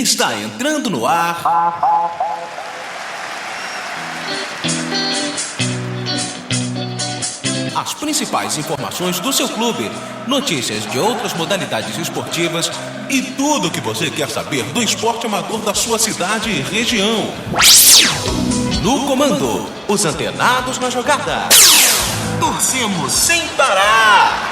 está entrando no ar. As principais informações do seu clube, notícias de outras modalidades esportivas e tudo o que você quer saber do esporte amador da sua cidade e região. No comando, os antenados na jogada. Torcemos sem parar.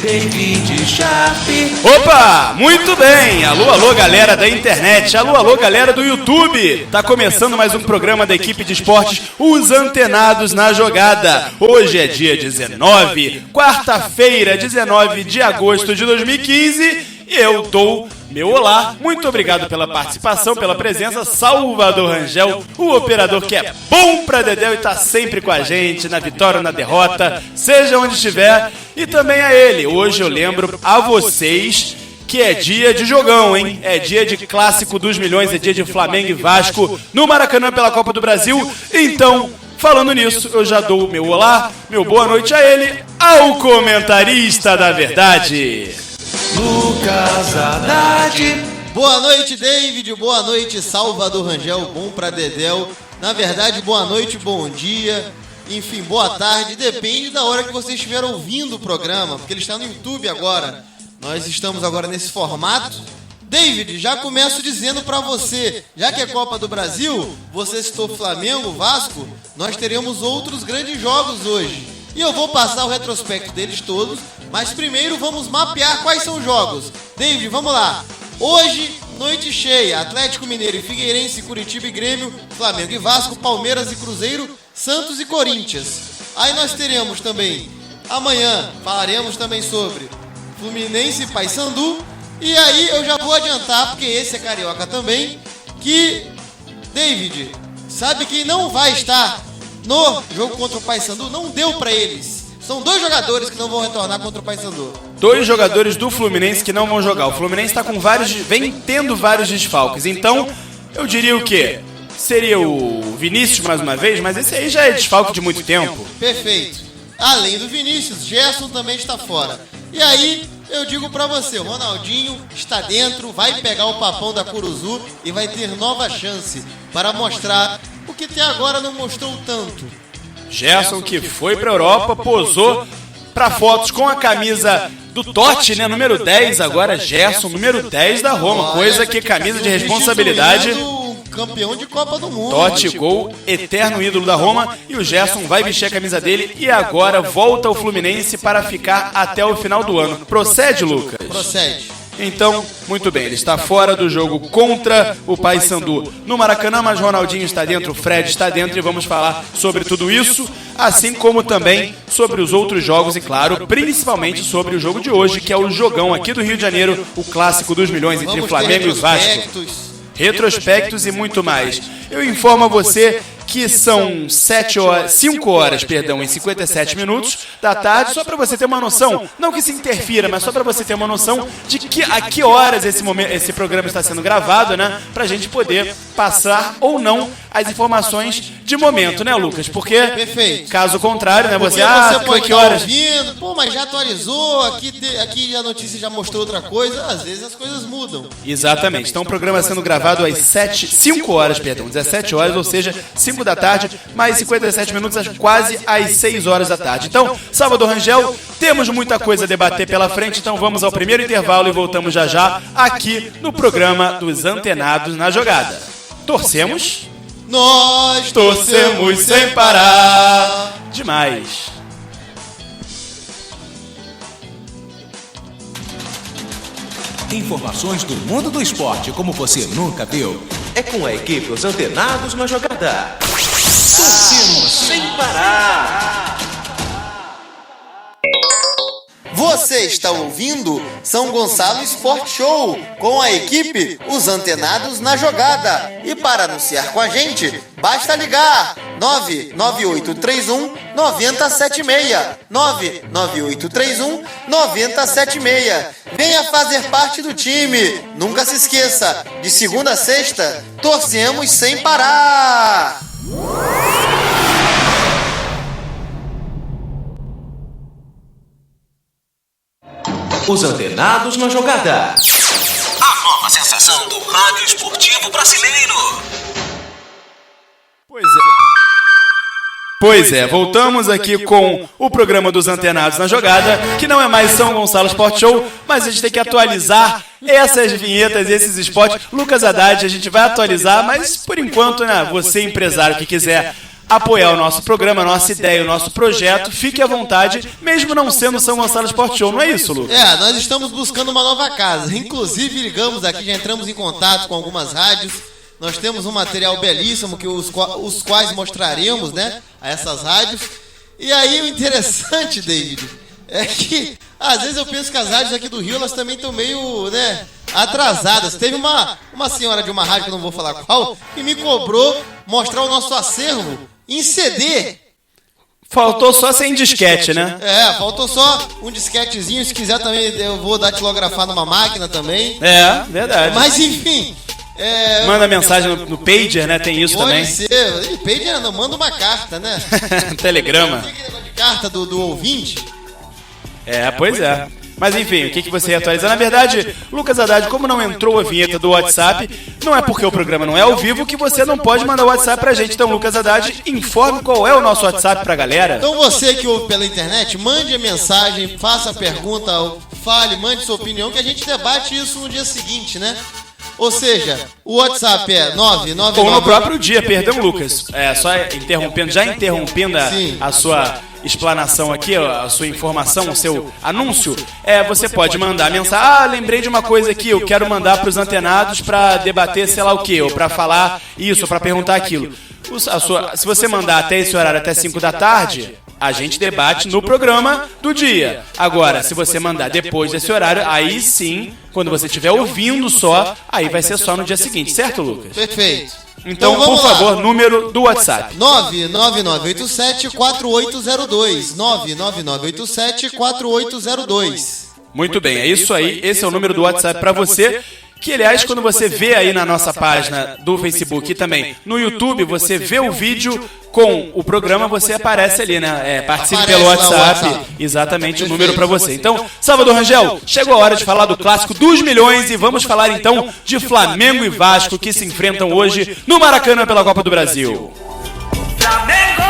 David Sharp. Opa, muito bem, alô galera da internet, alô galera do YouTube. Tá começando mais um programa da equipe de esportes Os Antenados na Jogada. Hoje é dia 19, quarta-feira, 19 de agosto de 2015. E eu dou meu olá, muito obrigado pela participação, pela presença, Salvador Rangel, o operador que é bom pra dedéu e tá sempre com a gente, na vitória ou na derrota, seja onde estiver, e também a ele. Hoje eu lembro a vocês que é dia de jogão, hein? É dia de clássico dos milhões, é dia de Flamengo e Vasco no Maracanã pela Copa do Brasil. Então, falando nisso, eu já dou o meu olá, meu boa noite a ele, ao comentarista da verdade, Lucas Haddad. Boa noite, David. Boa noite, Salvador Rangel. Bom pra dedéu. Na verdade, boa noite, bom dia. Enfim, boa tarde. Depende da hora que você estiver ouvindo o programa, porque ele está no YouTube agora. Nós estamos agora nesse formato. David, já começo dizendo pra você, já que é Copa do Brasil, você citou Flamengo, Vasco, nós teremos outros grandes jogos hoje. E eu vou passar o retrospecto deles todos, mas primeiro vamos mapear quais são os jogos. David, vamos lá. Hoje, noite cheia, Atlético Mineiro e Figueirense, Curitiba e Grêmio, Flamengo e Vasco, Palmeiras e Cruzeiro, Santos e Corinthians. Aí nós teremos também, amanhã, falaremos também sobre Fluminense e Paysandu. E aí eu já vou adiantar, porque esse é carioca também, que, David, sabe quem não vai estar no jogo contra o Paysandu? Não deu pra eles. São dois jogadores que não vão retornar contra o Paysandu. Dois jogadores do Fluminense que não vão jogar. O Fluminense tá com vem tendo vários desfalques. Então, eu diria o quê? Seria o Vinícius mais uma vez, mas esse aí já é desfalque de muito tempo. Perfeito. Além do Vinícius, Gerson também está fora. E aí, eu digo pra você, o Ronaldinho está dentro, vai pegar o papão da Curuzu e vai ter nova chance para mostrar o que até agora não mostrou tanto. Gerson, que foi pra Europa, posou pra fotos com a camisa do Totti, né? Número 10, agora Gerson, número 10 da Roma. Coisa que camisa de responsabilidade. Campeão de Copa do Mundo. Totti, gol, eterno ídolo da Roma. E o Gerson vai vestir a camisa dele e agora volta ao Fluminense para ficar até o final do ano. Procede, Lucas? Procede. Então, muito bem, ele está fora do jogo contra o Paysandu no Maracanã, mas Ronaldinho está dentro, o Fred está dentro e vamos falar sobre tudo isso, assim como também sobre os outros jogos e, claro, principalmente sobre o jogo de hoje, que é o jogão aqui do Rio de Janeiro, o clássico dos milhões entre Flamengo e Vasco. Retrospectos e muito mais. Eu informo a você que são 5 horas e 57 minutos da tarde, só para você ter uma noção, não que se interfira, mas só para você ter uma noção de a que horas esse programa está sendo gravado, né? Pra gente poder passar ou não as informações de momento, né, Lucas? Porque, perfeito, caso contrário, né, você pode que horas? Ouvindo, pô, mas já atualizou, aqui a notícia já mostrou outra coisa, às vezes as coisas mudam. Exatamente, então o programa sendo gravado às 17 horas, ou seja, 5 da tarde, mais 57 minutos, quase às 6 horas da tarde. Então, Salvador Rangel, temos muita coisa a debater pela frente, então vamos ao primeiro intervalo e voltamos já aqui no programa dos Antenados na Jogada. Torcemos? Nós torcemos sem parar. Demais. Informações do mundo do esporte como você nunca viu. É com a equipe Os Antenados na Jogada. Torcemos sem parar. Você está ouvindo São Gonçalo Sport Show com a equipe Os Antenados na Jogada. E para anunciar com a gente, basta ligar 99831-9076. 99831-9076. Venha fazer parte do time. Nunca se esqueça, de segunda a sexta, torcemos sem parar. Os Antenados na Jogada. A nova sensação do rádio esportivo brasileiro. Pois é, voltamos aqui com o programa dos Antenados na Jogada, que não é mais São Gonçalo Sport Show, mas a gente tem que atualizar essas vinhetas, esses spots. Lucas Haddad, a gente vai atualizar, mas por enquanto, né, você empresário que quiser apoiar o nosso programa, a nossa ideia, o nosso projeto, fique à vontade, mesmo não sendo São Gonçalo Sport Show, não é isso, Lucas? Nós estamos buscando uma nova casa, inclusive ligamos aqui, já entramos em contato com algumas rádios. Nós temos um material belíssimo que os quais mostraremos, né, a essas rádios. E aí o interessante, David, é que às vezes eu penso que as rádios aqui do Rio, elas também estão meio, né, atrasadas. Teve uma senhora de uma rádio, que eu não vou falar qual, que me cobrou mostrar o nosso acervo em CD. Faltou só sem disquete, né? Faltou só um disquetezinho. Se quiser também, eu vou datilografar numa máquina também. Verdade. Mas enfim... manda mensagem no Pager, né? Tem isso também. Pode ser. Pager não, manda uma carta, né? Telegrama. Tem aquele negócio de carta do ouvinte. Pois é. Mas enfim, o que você ia atualizar? Na verdade, Lucas Haddad, como não entrou a vinheta do WhatsApp, não é porque o programa não é ao vivo que você não pode mandar o WhatsApp pra gente. Então, Lucas Haddad, informe qual é o nosso WhatsApp pra galera. Então você que ouve pela internet, mande a mensagem, faça a pergunta, fale, mande sua opinião, que a gente debate isso no dia seguinte, né? Ou seja, o WhatsApp é 999... Ou no próprio dia, perdão, Lucas. Só interrompendo a sua explanação aqui, a sua informação, o seu anúncio, você pode mandar mensagem. Lembrei de uma coisa aqui, eu quero mandar para os antenados para debater sei lá o quê, ou para falar isso, ou para perguntar aquilo. Se você mandar até esse horário, até 5 da tarde... a gente debate no programa do dia. Agora, se você mandar depois desse horário, aí sim, quando você estiver ouvindo só, aí vai ser só no dia seguinte, certo, Lucas? Perfeito. Então por favor, número do WhatsApp. 99987-4802. 99987-4802. Muito bem, é isso aí. Esse é o número do WhatsApp para você. Que, aliás, quando você vê aí na nossa página do Facebook e também no YouTube, você vê o vídeo com o programa, você aparece ali, né? Participe pelo WhatsApp. Exatamente, o número para você. Então, Salvador Rangel, chegou a hora de falar do clássico dos milhões e vamos falar então de Flamengo e Vasco que se enfrentam hoje no Maracanã pela Copa do Brasil. Flamengo!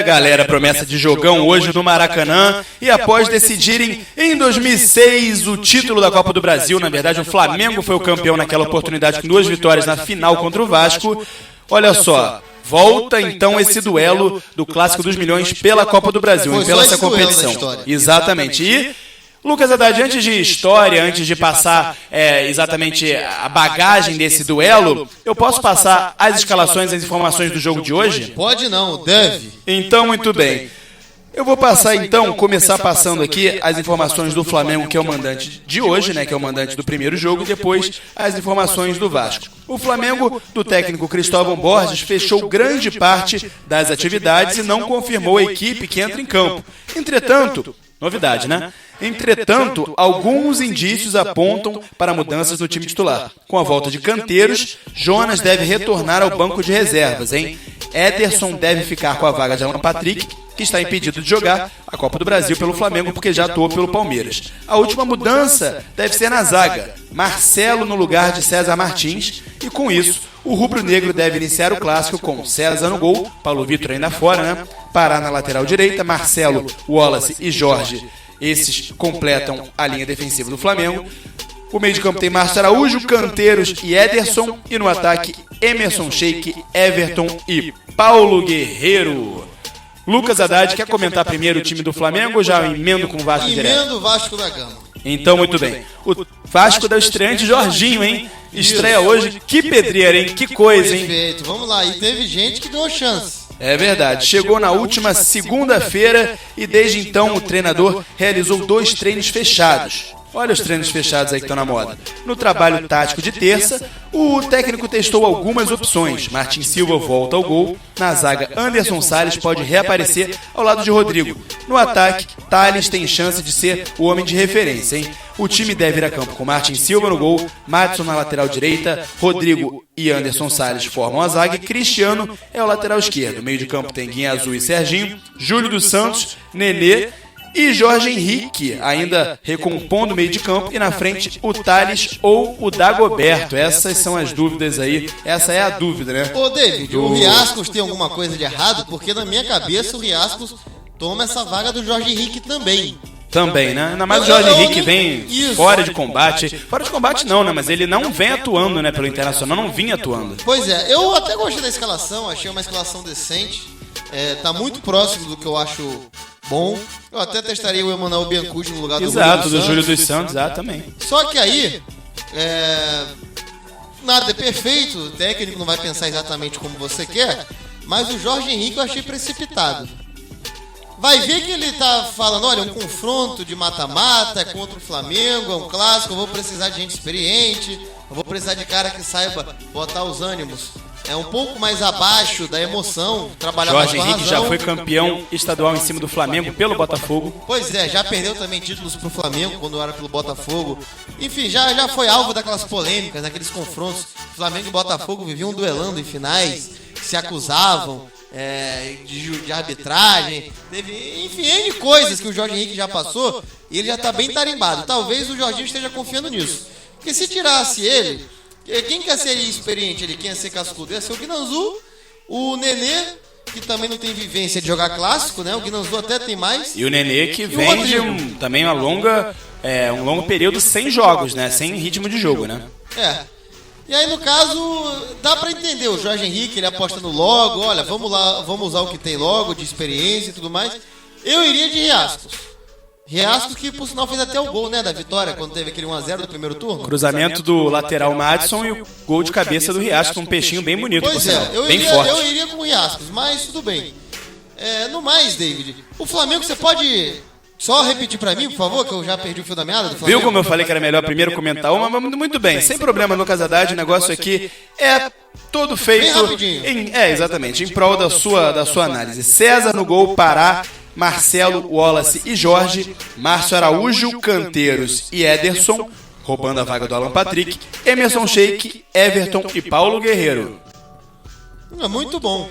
Galera, promessa de jogão hoje no Maracanã. E após decidirem em 2006 o título da Copa do Brasil, na verdade o Flamengo foi o campeão naquela oportunidade com 2 vitórias na final contra o Vasco. Olha só, volta então esse duelo do Clássico dos Milhões pela Copa do Brasil, pela essa competição. Exatamente. E Lucas Haddad, antes de história, antes de passar exatamente a bagagem desse duelo, eu posso passar as escalações, as informações do jogo de hoje? Pode não, deve. Então, muito bem. Eu vou passar então, começar passando aqui as informações do Flamengo, que é o mandante de hoje, né, que é o mandante do primeiro jogo, e depois as informações do Vasco. O Flamengo, do técnico Cristóvão Borges, fechou grande parte das atividades e não confirmou a equipe que entra em campo. Entretanto, novidade, né? Entretanto, alguns indícios apontam para mudanças no time titular. Com a volta de Canteiros, Jonas deve retornar ao banco de reservas, hein? Ederson deve ficar com a vaga de Alan Patrick, que está impedido de jogar a Copa do Brasil pelo Flamengo porque já atuou pelo Palmeiras. A última mudança deve ser na zaga. Marcelo no lugar de César Martins e com isso o rubro-negro deve iniciar o clássico com César no gol, Paulo Vitor ainda fora, né? Pará na lateral direita, Marcelo, Wallace e Jorge. Esses completam a linha defensiva do Flamengo. O meio de campo tem Márcio Araújo, Canteiros e Ederson. E no ataque, Emerson Sheik, Everton e Paulo Guerreiro. Lucas Haddad, quer comentar primeiro o time do Flamengo ou já emendo com o Vasco direto? Emendo o Vasco da Gama. Então, muito bem. O Vasco da estreante Jorginho, hein? Estreia hoje. Que pedreira, hein? Que coisa, hein? Perfeito, vamos lá. E teve gente que deu chance. É verdade. Chegou na última segunda-feira e desde então o treinador realizou 2 treinos fechados. Olha os treinos fechados aí que estão na moda. No trabalho tático de terça, o técnico testou algumas opções. Martin Silva volta ao gol. Na zaga, Anderson Salles pode reaparecer ao lado de Rodrigo. No ataque, Thales tem chance de ser o homem de referência, hein? O time deve ir a campo com Martin Silva no gol, Madison na lateral direita, Rodrigo e Anderson Salles formam a zaga e Cristiano é o lateral esquerdo. Meio de campo tem Guinha Azul e Serginho, Júlio dos Santos, Nenê e Jorge Henrique, ainda recompondo o meio de campo, e na frente o Thales ou o Dagoberto. Essas são as dúvidas aí, essa é a dúvida, né? Ô, David, o Riascos tem alguma coisa de errado? Porque na minha cabeça o Riascos toma essa vaga do Jorge Henrique também. Também, né? Ainda mais o Jorge Henrique vem fora de combate. Fora de combate não, né? Mas ele não vem atuando, né? Pelo Internacional, não vinha atuando. Pois é, eu até gostei da escalação, achei uma escalação decente. Tá muito próximo do que eu acho bom. Eu até testaria o Emanuel Biancucci no lugar do Júlio dos Santos, também. Só que aí, nada é perfeito, o técnico não vai pensar exatamente como você quer, mas o Jorge Henrique eu achei precipitado. Vai ver que ele tá falando, olha, um confronto de mata-mata contra o Flamengo, é um clássico, eu vou precisar de gente experiente, eu vou precisar de cara que saiba botar os ânimos um pouco mais abaixo da emoção, trabalhar mais com a razão. Jorge Henrique já foi campeão estadual em cima do Flamengo pelo Botafogo. Pois é, já perdeu também títulos pro Flamengo quando era pelo Botafogo. Enfim, já foi alvo daquelas polêmicas, naqueles confrontos. Flamengo e Botafogo viviam duelando em finais, se acusavam de arbitragem. Teve, enfim, N coisas que o Jorge Henrique já passou e ele já tá bem tarimbado. Talvez o Jorginho esteja confiando nisso. Porque se tirasse ele, quem quer ser experiente ali, quem quer ser cascudo? Ia ser o Guinanzu, o Nenê, que também não tem vivência de jogar clássico, né? O Guinanzu até tem mais. E o Nenê que vem de também um longo período sem jogos, né? Sem ritmo de jogo, né? E aí, no caso, dá pra entender. O Jorge Henrique, ele aposta no logo. Olha, vamos lá, vamos usar o que tem logo, de experiência e tudo mais. Eu iria de Riascos. Riascos que, por sinal, fez até o gol, né, da vitória, quando teve aquele 1x0 do primeiro turno. Cruzamento do lateral Madison e o gol de cabeça do Riascos, um peixinho bem bonito, pois por sinal, bem forte. forte. Eu iria com o Riascos, mas tudo bem. No mais, David, o Flamengo, você pode só repetir pra mim, por favor, que eu já perdi o fio da meada do Flamengo? Viu como eu falei que era melhor primeiro comentar uma? Mas muito bem, sem problema, Lucas Haddad, o negócio aqui é todo feito bem rapidinho. Exatamente, em prol da sua análise. César no gol, Pará, Marcelo, Wallace e Jorge, Márcio Araújo, Canteiros e Ederson, roubando a vaga do Alan Patrick, Emerson Sheik, Everton e Paulo Guerreiro. Muito bom.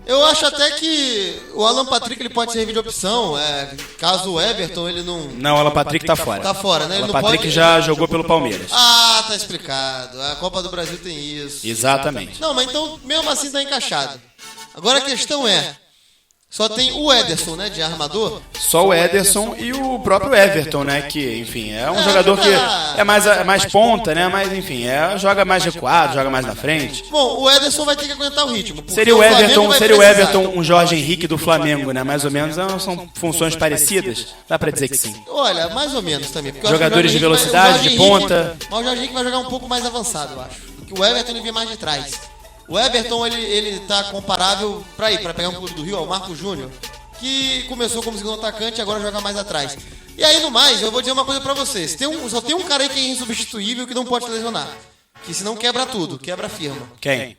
Eu acho até que o Alan Patrick ele pode servir de opção, caso o Everton ele não... Não, o Alan Patrick tá fora. Tá fora, né? O Alan Patrick já jogou pelo Palmeiras. Ah, tá explicado. A Copa do Brasil tem isso. Exatamente. Não, mas então mesmo assim tá encaixado. Agora a questão só tem o Ederson, né, de armador. Só o Ederson e o próprio Everton, né, que, enfim, é um jogador que é mais ponta, né, mas, enfim, joga mais recuado, joga mais na frente. Bom, o Ederson vai ter que aguentar o ritmo. Seria o Everton um Jorge Henrique do Flamengo, né, mais ou menos, são funções parecidas, dá pra dizer que sim. Olha, mais ou menos também. Jogadores de velocidade, de ponta. Mas o Jorge Henrique vai jogar um pouco mais avançado, eu acho. Porque o Everton ele vem mais de trás. O Everton, ele tá comparável pra pegar um clube do Rio, ao Marco Júnior, que começou como segundo atacante e agora joga mais atrás. E aí, no mais, eu vou dizer uma coisa pra vocês. Só tem um cara aí que é insubstituível que não pode lesionar. Que senão quebra tudo, quebra a firma. Quem?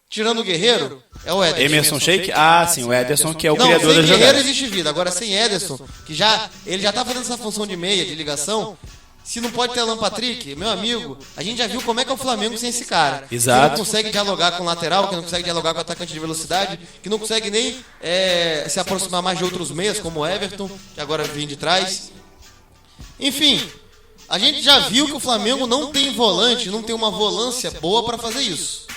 Tirando o Guerreiro, é o Ederson. Emerson Sheik? Ah, sim, o Ederson que é o criador da jogada. Sem Guerreiro existe vida, agora sem Ederson, que ele já tá fazendo essa função de meia, de ligação. Se não pode ter Alan Patrick, meu amigo, a gente já viu como é que é o Flamengo sem esse cara. Exato. Que não consegue dialogar com o lateral, que não consegue dialogar com o atacante de velocidade, que não consegue nem se aproximar mais de outros meias, como o Everton, que agora vem de trás. Enfim, a gente já viu que o Flamengo não tem volante, não tem uma volância boa para fazer isso.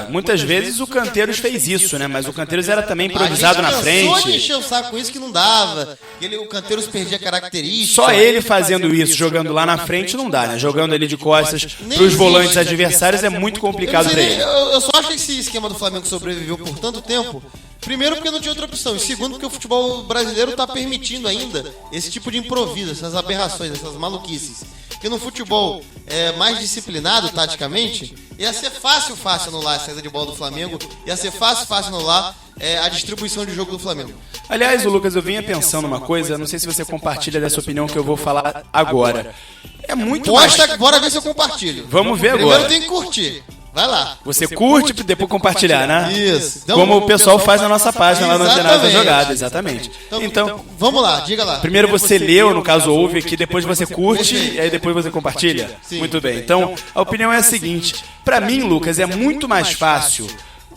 Muitas vezes o Canteiros fez isso, né? Mas o Canteiros era também improvisado na frente. Só de encher o saco com isso que não dava. O Canteiros perdia características. Só ele fazendo isso, jogando lá na frente, não dá, né? Jogando ali de costas pros volantes adversários é muito complicado pra ele. Eu só acho que esse esquema do Flamengo sobreviveu por tanto tempo, Primeiro porque não tinha outra opção, e segundo porque o futebol brasileiro está permitindo ainda esse tipo de improviso, essas aberrações, essas maluquices. Porque no futebol mais disciplinado, taticamente, ia ser fácil anular a saída de bola do Flamengo, ia ser fácil anular a distribuição de jogo do Flamengo. Aliás, o Lucas, eu vinha pensando uma coisa, não sei se você compartilha dessa opinião que eu vou falar agora. É muito Bora ver se eu compartilho. Vamos ver Primeiro agora. tem que curtir. Vai lá. Você curte e depois compartilhar, né? Isso. Então, como o pessoal faz na nossa página lá no Antenados da Jogada, exatamente. Então, vamos lá, diga lá. Primeiro você leu, no caso ouve aqui, depois você curte e aí depois você compartilha? Sim. Muito bem. Então, a opinião é a seguinte. Pra mim, Lucas, é muito mais fácil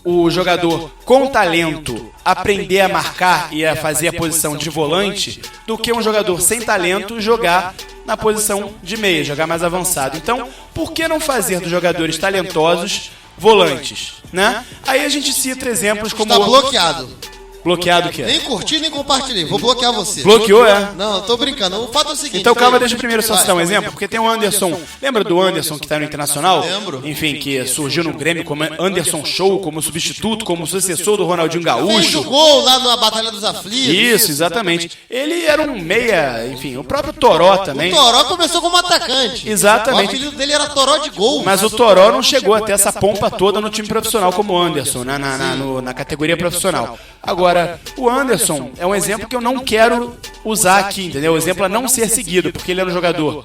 o jogador com talento aprender a marcar e a fazer a posição de volante do que um jogador sem talento jogar na posição de meia, jogar mais avançado. Então, por que não fazer dos jogadores talentosos volantes, né? Aí a gente cita exemplos como... Está bloqueado. Bloqueado o quê? Nem curti, nem compartilhei. Vou bloquear você. Bloqueou, é? Não, eu tô brincando. O fato é o seguinte... Então calma, deixa eu primeiro só citar um exemplo, porque tem o Anderson, lembra do Anderson que tá no Internacional? Lembro. Enfim, que surgiu no Grêmio como Anderson Show, como substituto, como sucessor do Ronaldinho Fez o Gaúcho. gol lá na Batalha dos Aflitos. Isso, exatamente. Ele era um meia, enfim, o próprio Toró também. O Toró começou como atacante. Exatamente. O apelido dele era Toró de gol. Mas o Toró não chegou até essa pompa toda no time profissional como o Anderson, na categoria profissional. Agora, o Anderson é um exemplo que eu não quero usar aqui, entendeu? O exemplo a não ser seguido, porque ele era um jogador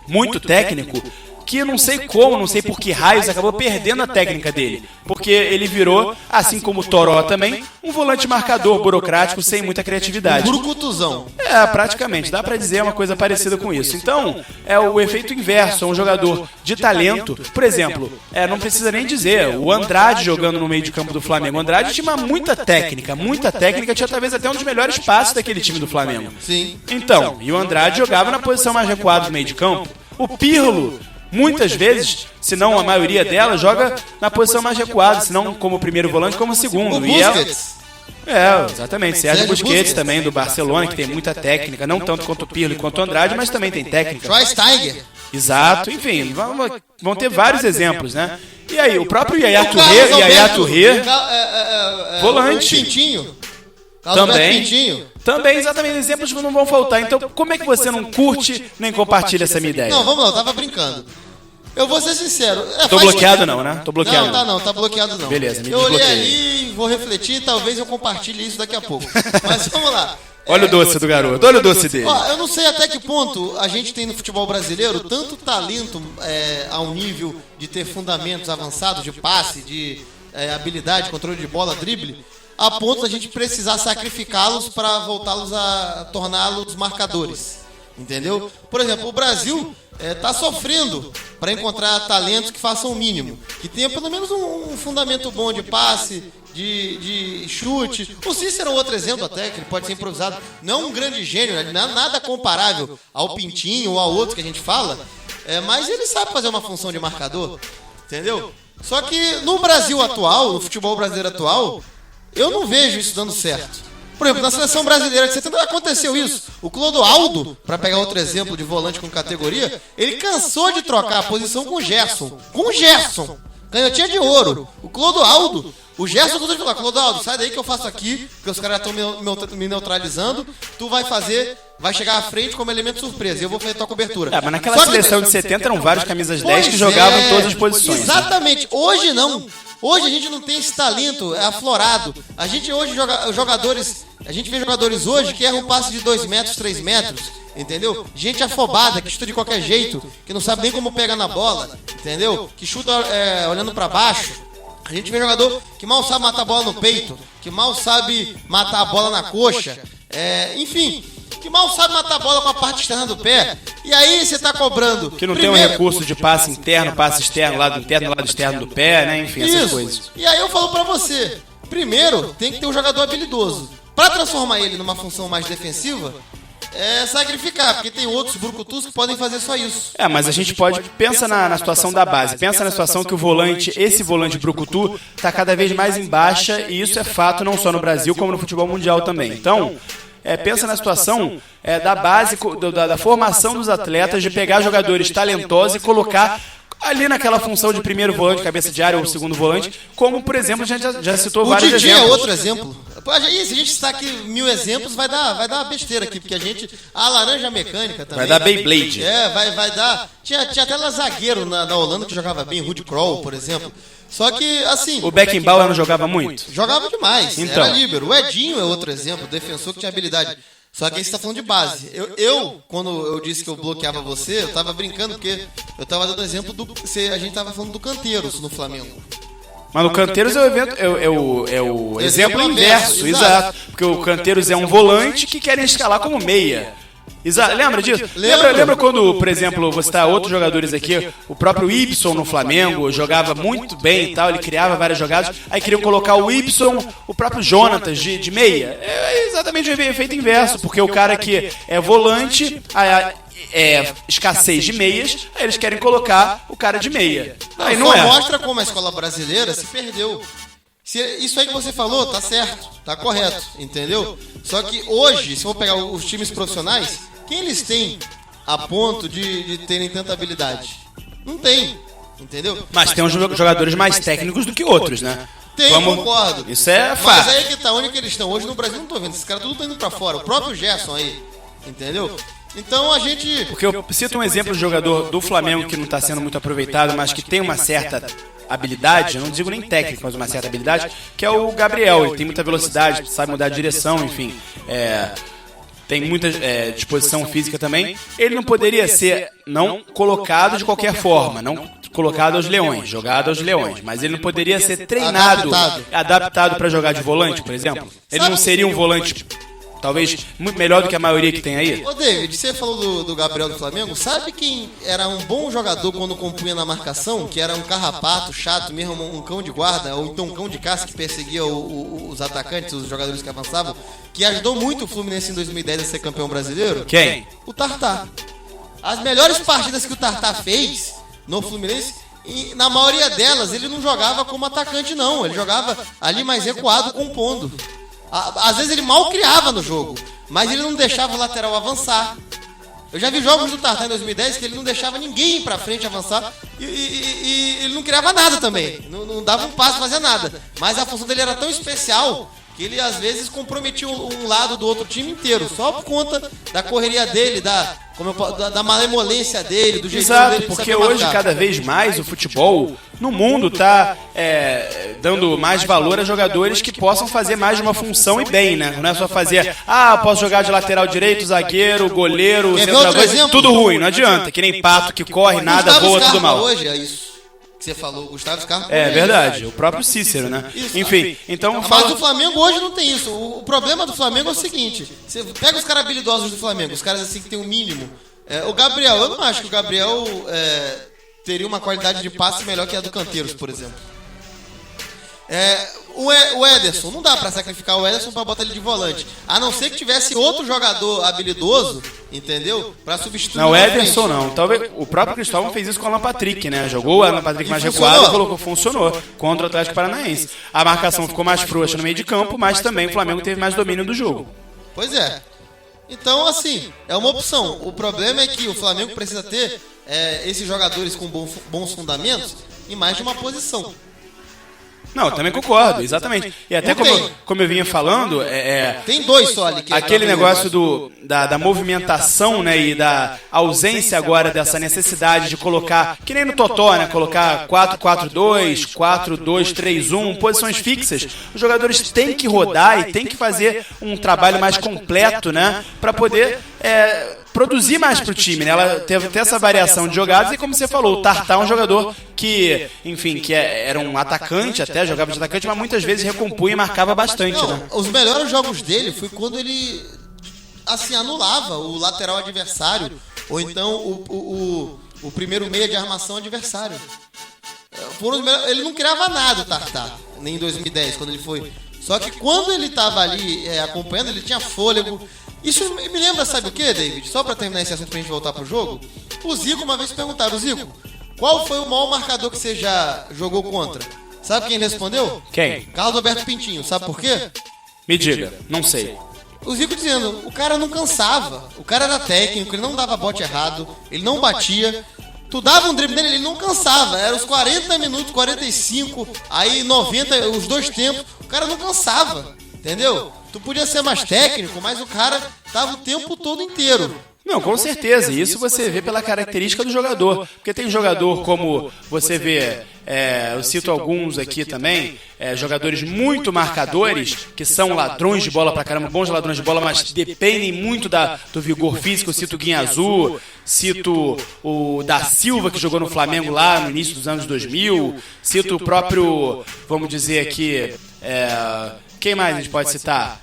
muito técnico, que eu não sei como, não sei por que raios, acabou perdendo a técnica dele. Porque ele virou, assim como o Toró também, um volante marcador burocrático sem muita criatividade. Brucutuzão. Praticamente, dá pra dizer uma coisa parecida com isso. Então, é o efeito inverso, é um jogador de talento. Por exemplo, não precisa nem dizer, o Andrade jogando no meio de campo do Flamengo. O Andrade tinha muita técnica, tinha talvez até um dos melhores passes daquele time do Flamengo. Sim. Então, e o Andrade jogava na posição mais recuada do meio de campo. O Pirlo, muitas vezes, se não a maioria dela, joga na posição mais recuada, se não como primeiro volante, como segundo. O Busquets. Exatamente. Sérgio Busquets também, do Barcelona, que tem muita técnica, não tanto quanto o Pirlo e quanto o Andrade, mas também tem técnica. Schweinsteiger. Exato, enfim, vão ter vários exemplos, né? E aí, o próprio Yaya Touré, volante. O Pintinho. Também. Também, exatamente, exemplos não vão faltar. Então, como é que você não curte nem compartilha essa minha ideia? Não, vamos lá, eu tava brincando. Eu vou ser sincero. Tô bloqueado não, né? Tô bloqueado. Não, tá bloqueado não. Beleza, me eu olhei desbloqueei. ali, vou refletir, talvez eu compartilhe isso daqui a pouco. Mas vamos lá. Olha o doce do garoto, olha o doce dele. Ó, eu não sei até que ponto a gente tem no futebol brasileiro tanto talento a um nível de ter fundamentos avançados de passe, de habilidade, controle de bola, drible, a ponto da gente precisar sacrificá-los para voltá-los a torná-los marcadores. Entendeu? Por exemplo, o Brasil está sofrendo para encontrar talentos que façam o mínimo, que tenha pelo menos um fundamento bom de passe, de chute. O Cícero é outro exemplo até, que ele pode ser improvisado. Não é um grande gênio, né? Nada comparável ao Pintinho ou ao outro que a gente fala, mas ele sabe fazer uma função de marcador, entendeu? Só que no Brasil atual, no futebol brasileiro atual, eu não vejo isso dando certo. Por exemplo, na seleção brasileira de 70 aconteceu isso. O Clodoaldo, para pegar outro exemplo de volante com categoria, ele cansou de trocar a posição com o Gerson. Canhotinha de ouro. O Clodoaldo, o Gerson cansou de falar: Clodoaldo, sai daí que eu faço aqui, porque os caras estão me neutralizando. Tu vai chegar à frente como elemento surpresa e eu vou fazer tua cobertura. Mas naquela seleção de 70 eram vários camisas 10 que jogavam em todas as posições. Exatamente. Hoje não. Hoje a gente não tem esse talento aflorado. A gente hoje a gente vê jogadores hoje que erram um passe de 2 metros, 3 metros, entendeu? Gente afobada, que chuta de qualquer jeito, que não sabe nem como pegar na bola, entendeu? Que chuta olhando pra baixo. A gente vê jogador que mal sabe matar a bola no peito, que mal sabe matar a bola na coxa, enfim, que mal sabe matar a bola com a parte externa do pé. E aí você tá cobrando. Que não tem um recurso de passe interno, passe externo, lado interno, lado externo do pé, né? Enfim, essas coisas. E aí eu falo pra você, primeiro tem que ter um jogador habilidoso. Pra transformar ele numa função mais defensiva, sacrificar, porque tem outros brucutus que podem fazer só isso. Mas a gente pode, pensa na situação da base, pensa na situação que esse volante brucutu tá cada vez mais em baixa, e isso é fato não só no Brasil, como no futebol mundial também. Então, pensa na situação da base, da formação dos atletas, de pegar jogadores talentosos e colocar ali naquela função de primeiro volante, cabeça de área ou segundo volante, como, por exemplo, a gente já citou vários exemplos. O Didi é outro exemplo. E se a gente citar aqui 1000 exemplos, vai dar uma besteira aqui, porque a laranja mecânica também. Vai dar Beyblade. Vai dar. Tinha até zagueiro na Holanda que jogava bem, Ruud Krol, por exemplo. Só que, assim... O Beckenbauer não jogava muito? Jogava demais, então. Era líbero. O Edinho é outro exemplo, defensor que tinha habilidade. Só que aí você tá falando de base. Quando eu disse que eu bloqueava você, eu tava brincando, porque eu tava dando exemplo a gente tava falando do Canteiros no Flamengo. Mas no Canteiros é o exemplo inverso, exato. Porque o Canteiros é um volante que querem escalar como meia. Exato. Lembra disso? Lembra quando, por exemplo, você tá outros jogadores aqui, o próprio Ibson no Flamengo jogava muito bem e tal, ele criava várias jogadas, aí queriam colocar o Ibson, o próprio Jonatas de meia. É exatamente o efeito inverso, porque o cara que é volante, escassez de meias, aí eles querem colocar o cara de meia. Aí não é. Mostra como a escola brasileira se perdeu. Isso aí que você falou, tá certo, tá correto, entendeu? Só que hoje, se for pegar os times profissionais, quem eles têm a ponto de terem tanta habilidade? Não tem, entendeu? Mas tem uns jogadores mais técnicos do que outros, né? Concordo. Isso é fato. Mas aí que tá, onde que eles estão? Hoje no Brasil não tô vendo, esses caras tudo estão indo pra fora. O próprio Gerson aí, entendeu? Então a gente... Porque eu cito um exemplo de jogador do Flamengo que não está sendo muito aproveitado, mas que tem uma certa habilidade, eu não digo nem técnica, mas uma certa habilidade, que é o Gabriel. Ele tem muita velocidade, sabe mudar de direção, enfim. Tem muita disposição física também. Ele não poderia ser não colocado de qualquer forma, não colocado aos leões, jogado aos leões, mas ele não poderia ser treinado, adaptado para jogar de volante, por exemplo. Ele não seria um volante... Talvez muito melhor do que a maioria que tem aí. Ô David, você falou do Gabriel do Flamengo. Sabe quem era um bom jogador quando compunha na marcação? Que era um carrapato, chato mesmo, um cão de guarda, ou então um cão de caça que perseguia os atacantes, os jogadores que avançavam, que ajudou muito o Fluminense em 2010 a ser campeão brasileiro? Quem? O Tartá. As melhores partidas que o Tartá fez no Fluminense, e na maioria delas ele não jogava como atacante não, ele jogava ali mais recuado, compondo. Às vezes ele mal criava no jogo, mas ele não deixava o lateral avançar. Eu já vi jogos do Tartá em 2010 que ele não deixava ninguém ir pra frente avançar e ele não criava nada também. Não dava um passo, fazia nada. Mas a função dele era tão especial que ele às vezes comprometia um lado do outro time inteiro, só por conta da correria dele, da malemolência dele, do jeito dele. Exato, porque hoje cada vez mais o futebol no mundo está dando mais valor a jogadores que possam fazer mais de uma função e bem, né? Não é só fazer, posso jogar de lateral direito, zagueiro, goleiro, centroavante, tudo ruim, não adianta. Que nem pato que corre, nada, voa, tudo mal. Hoje é isso que você falou, Gustavo Scarpa. É verdade, o próprio Cícero, né? Isso. Enfim, então... Mas o Flamengo hoje não tem isso. O problema do Flamengo é o seguinte, você pega os caras habilidosos do Flamengo, os caras assim que tem um mínimo. O Gabriel, eu não acho que o Gabriel teria uma qualidade de passe melhor que a do Canteiros, por exemplo. O Ederson, não dá pra sacrificar o Ederson pra botar ele de volante. A não ser que tivesse outro jogador habilidoso, entendeu? Pra substituir. Não, o Ederson não. Talvez o próprio Cristóvão fez isso com o Alan Patrick, né? Jogou o Alan Patrick mais recuado e colocou, funcionou contra o Atlético Paranaense. A marcação ficou mais frouxa no meio de campo, mas também o Flamengo teve mais domínio do jogo. Pois é. Então, assim, é uma opção. O problema é que o Flamengo precisa ter esses jogadores com bons fundamentos em mais de uma posição. Não, eu também concordo, exatamente. E até como eu vinha falando, tem dois só ali. Aquele negócio da movimentação, né, e da ausência agora dessa necessidade de colocar, que nem no Totó, né, colocar 4-4-2, 4-2-3-1, posições fixas. Os jogadores têm que rodar e têm que fazer um trabalho mais completo, né, para poder produzir mais pro time, né? Ela teve essa variação de jogadas e, como você falou, o Tartá é um jogador que, enfim, que era um atacante até, jogava de atacante, mas muitas vezes recompunha e marcava bastante, né? Os melhores jogos dele foi quando ele, assim, anulava o lateral adversário ou então o primeiro meia de armação adversário. Ele não criava nada, o Tartá, nem em 2010, quando ele foi. Só que quando ele tava ali acompanhando, ele tinha fôlego. Isso me lembra, sabe o que, David? Só pra terminar esse assunto pra gente voltar pro jogo. O Zico, uma vez perguntaram, Zico, qual foi o maior marcador que você já jogou contra? Sabe quem respondeu? Quem? Carlos Alberto Pintinho. Sabe por quê? Me diga, não sei. O Zico dizendo, o cara não cansava. O cara era técnico, ele não dava bote errado, ele não batia. Tu dava um drible nele, ele não cansava. Era os 40 minutos, 45, aí 90, os dois tempos. O cara não cansava. Entendeu? Tu podia ser mais técnico, mas o cara tava o tempo todo inteiro. Não, com certeza. Isso você vê pela característica do jogador. Porque tem jogador como você vê, eu cito alguns aqui também, jogadores muito marcadores, que são ladrões de bola pra caramba, bons ladrões de bola, mas dependem muito do vigor físico. Eu cito o Guinha Azul, cito o da Silva, que jogou no Flamengo lá no início dos anos 2000, cito o próprio, vamos dizer aqui, quem mais a gente pode citar?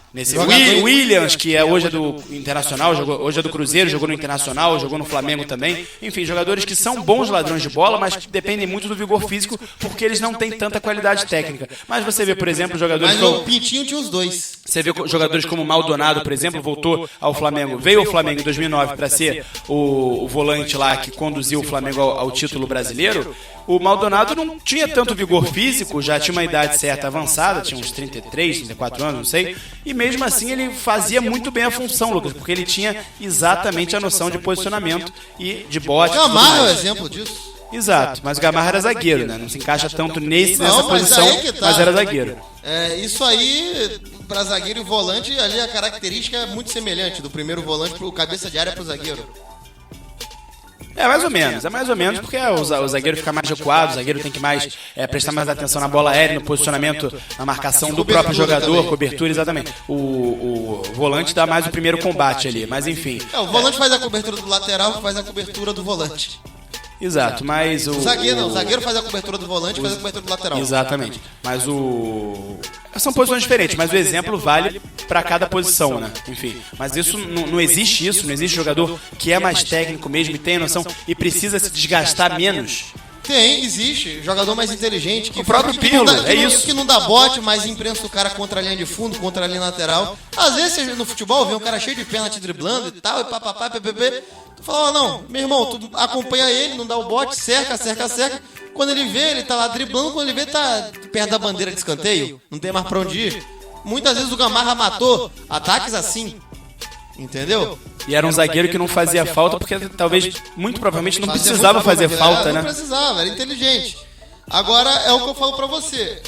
Williams, que hoje é do Internacional, hoje é do Cruzeiro, jogou no Internacional, jogou no Flamengo também. Enfim, jogadores que são bons ladrões de bola, mas que dependem muito do vigor físico, porque eles não têm tanta qualidade técnica. Mas você vê, por exemplo, jogadores Mas o Pintinho tinha os dois. Você vê jogadores como Maldonado, por exemplo, voltou ao Flamengo, veio ao Flamengo em 2009 para ser o volante lá que conduziu o Flamengo ao título brasileiro. O Maldonado não tinha tanto vigor físico, já tinha uma idade certa avançada, tinha uns 33, 34 anos, não sei, e mesmo assim ele fazia muito bem a função, Lucas, porque ele tinha exatamente a noção de posicionamento e de bote. Gamarra é o exemplo disso. Exato, mas o Gamarra era zagueiro, né? Não se encaixa tanto nessa posição, tá. mas era zagueiro. Isso aí, pra zagueiro e volante, ali a característica é muito semelhante, do primeiro volante pro cabeça de área pro zagueiro. É mais ou menos porque o zagueiro fica mais recuado, o zagueiro tem que prestar mais atenção na bola aérea, no posicionamento, na marcação do próprio jogador, também. Cobertura, exatamente. O volante dá mais o primeiro combate ali, mas enfim. O volante faz a cobertura do lateral, que faz a cobertura do volante. Exato, mas o zagueiro faz a cobertura do volante e faz a cobertura do lateral. Exatamente, mas são posições diferentes, mas o exemplo vale para cada posição, né? Enfim, mas isso não existe não existe jogador que é mais técnico mesmo e tem a noção e precisa se desgastar menos. Existe. Jogador mais inteligente. Que o próprio Pirlo, isso. Que não dá bote, mas imprensa o cara contra a linha de fundo, contra a linha lateral. Às vezes no futebol vê um cara cheio de perna te driblando e tal, e papapá, ppp. Tu fala, não, meu irmão, tu acompanha ele, não dá o bote, cerca. Quando ele vê, ele tá lá driblando, quando ele vê, tá perto da bandeira de escanteio, não tem mais pra onde ir. Muitas vezes o Gamarra matou ataques assim, entendeu? E era um zagueiro que não fazia falta, porque talvez, muito provavelmente, não precisava fazer falta, né? Não precisava, era inteligente. Agora, é o que eu falo pra você.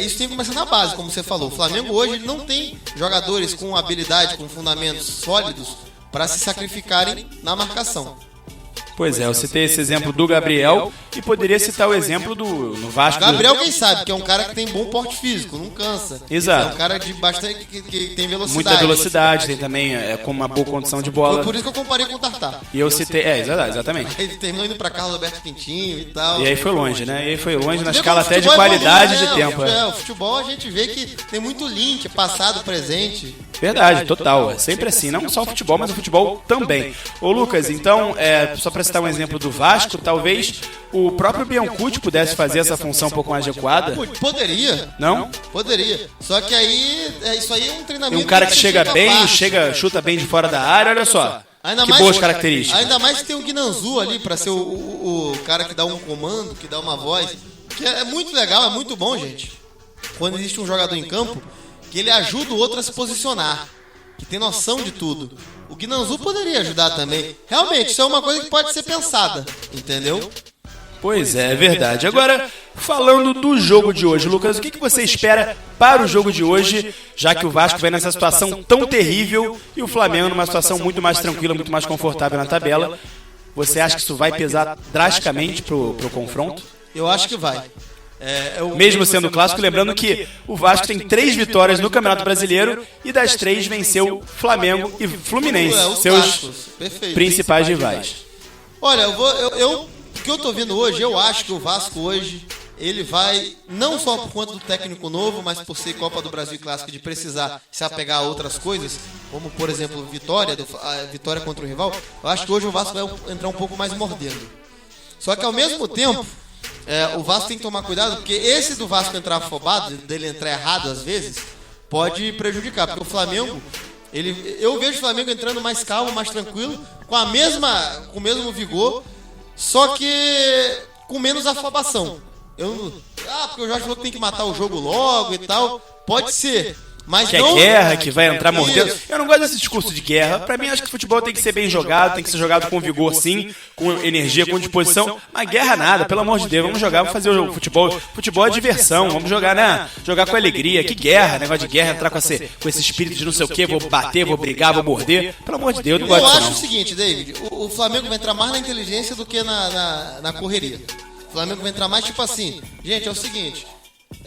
Isso tem que começar na base, como você falou. O Flamengo hoje ele não tem jogadores com habilidade, com fundamentos sólidos, para se sacrificarem na marcação. Pois eu citei esse exemplo do Gabriel e poderia citar o exemplo no Vasco. Gabriel, quem sabe, que é um cara que tem bom porte físico, não cansa. Exato. É um cara de bastante que tem velocidade. Muita velocidade, tem também com uma boa condição de bola. Foi por isso que eu comparei com o Tartar. E eu citei, exatamente. Ele terminou indo pra Carlos Alberto Pintinho e tal. E aí foi longe, né? E aí foi longe na escala até de qualidade de tempo. O futebol a gente vê que tem muito link, passado, presente. Verdade, total. É sempre assim, não só o futebol, mas o futebol também. Ô Lucas, então, só para citar um exemplo do Vasco, talvez o próprio Biancucci pudesse fazer essa função um pouco mais adequada. Poderia. Não? Poderia. Só que aí, isso aí é um treinamento... E um cara que chega bem, chuta bem de fora da área, olha só. Que boas características. Ainda mais que tem o Guinanzu ali para ser o cara que dá um comando, que dá uma voz. Que é muito legal, é muito bom, gente. Quando existe um jogador em campo, que ele ajuda o outro a se posicionar, que tem noção de tudo. O Guinanzu poderia ajudar também. Realmente, isso é uma coisa que pode ser pensada, entendeu? Pois é verdade. Agora, falando do jogo de hoje, Lucas, o que você espera para o jogo de hoje, já que o Vasco vem nessa situação tão terrível e o Flamengo numa situação muito mais tranquila, muito mais confortável na tabela? Você acha que isso vai pesar drasticamente pro confronto? Eu acho que vai. Mesmo sendo clássico, lembrando que o Vasco tem 3 vitórias no Campeonato Brasileiro e das 3 venceu Flamengo e Fluminense, seus principais rivais. Olha, o que eu tô vendo hoje, eu acho que o Vasco hoje, ele vai, não só por conta do técnico novo, mas por ser Copa do Brasil e Clássico, de precisar se apegar a outras coisas, como por exemplo a vitória contra o rival, eu acho que hoje o Vasco vai entrar um pouco mais mordendo. Só que ao mesmo tempo, o Vasco tem que tomar cuidado, porque esse do Vasco entrar afobado, dele entrar errado às vezes, pode prejudicar, porque o Flamengo, eu vejo o Flamengo entrando mais calmo, mais tranquilo, com o mesmo vigor, só que com menos afobação. Porque o Jorge falou que tem que matar o jogo logo e tal, pode ser, Mas que não... é guerra, que vai entrar mordendo. Isso. Eu não gosto desse discurso de guerra. Pra mim, acho que futebol tem que ser bem jogado, tem que ser jogado com vigor, sim, com energia, com disposição. Mas guerra nada, pelo amor de Deus. Vamos jogar, vamos fazer o futebol. Futebol é diversão, vamos jogar, né? Jogar com alegria. Que guerra, negócio de guerra, entrar com esse espírito de não sei o quê, vou bater, vou brigar, vou morder. Pelo amor de Deus, não gosto Eu disso, acho não. o seguinte, David, o Flamengo vai entrar mais na inteligência do que na correria. O Flamengo vai entrar mais tipo assim, gente, é o seguinte,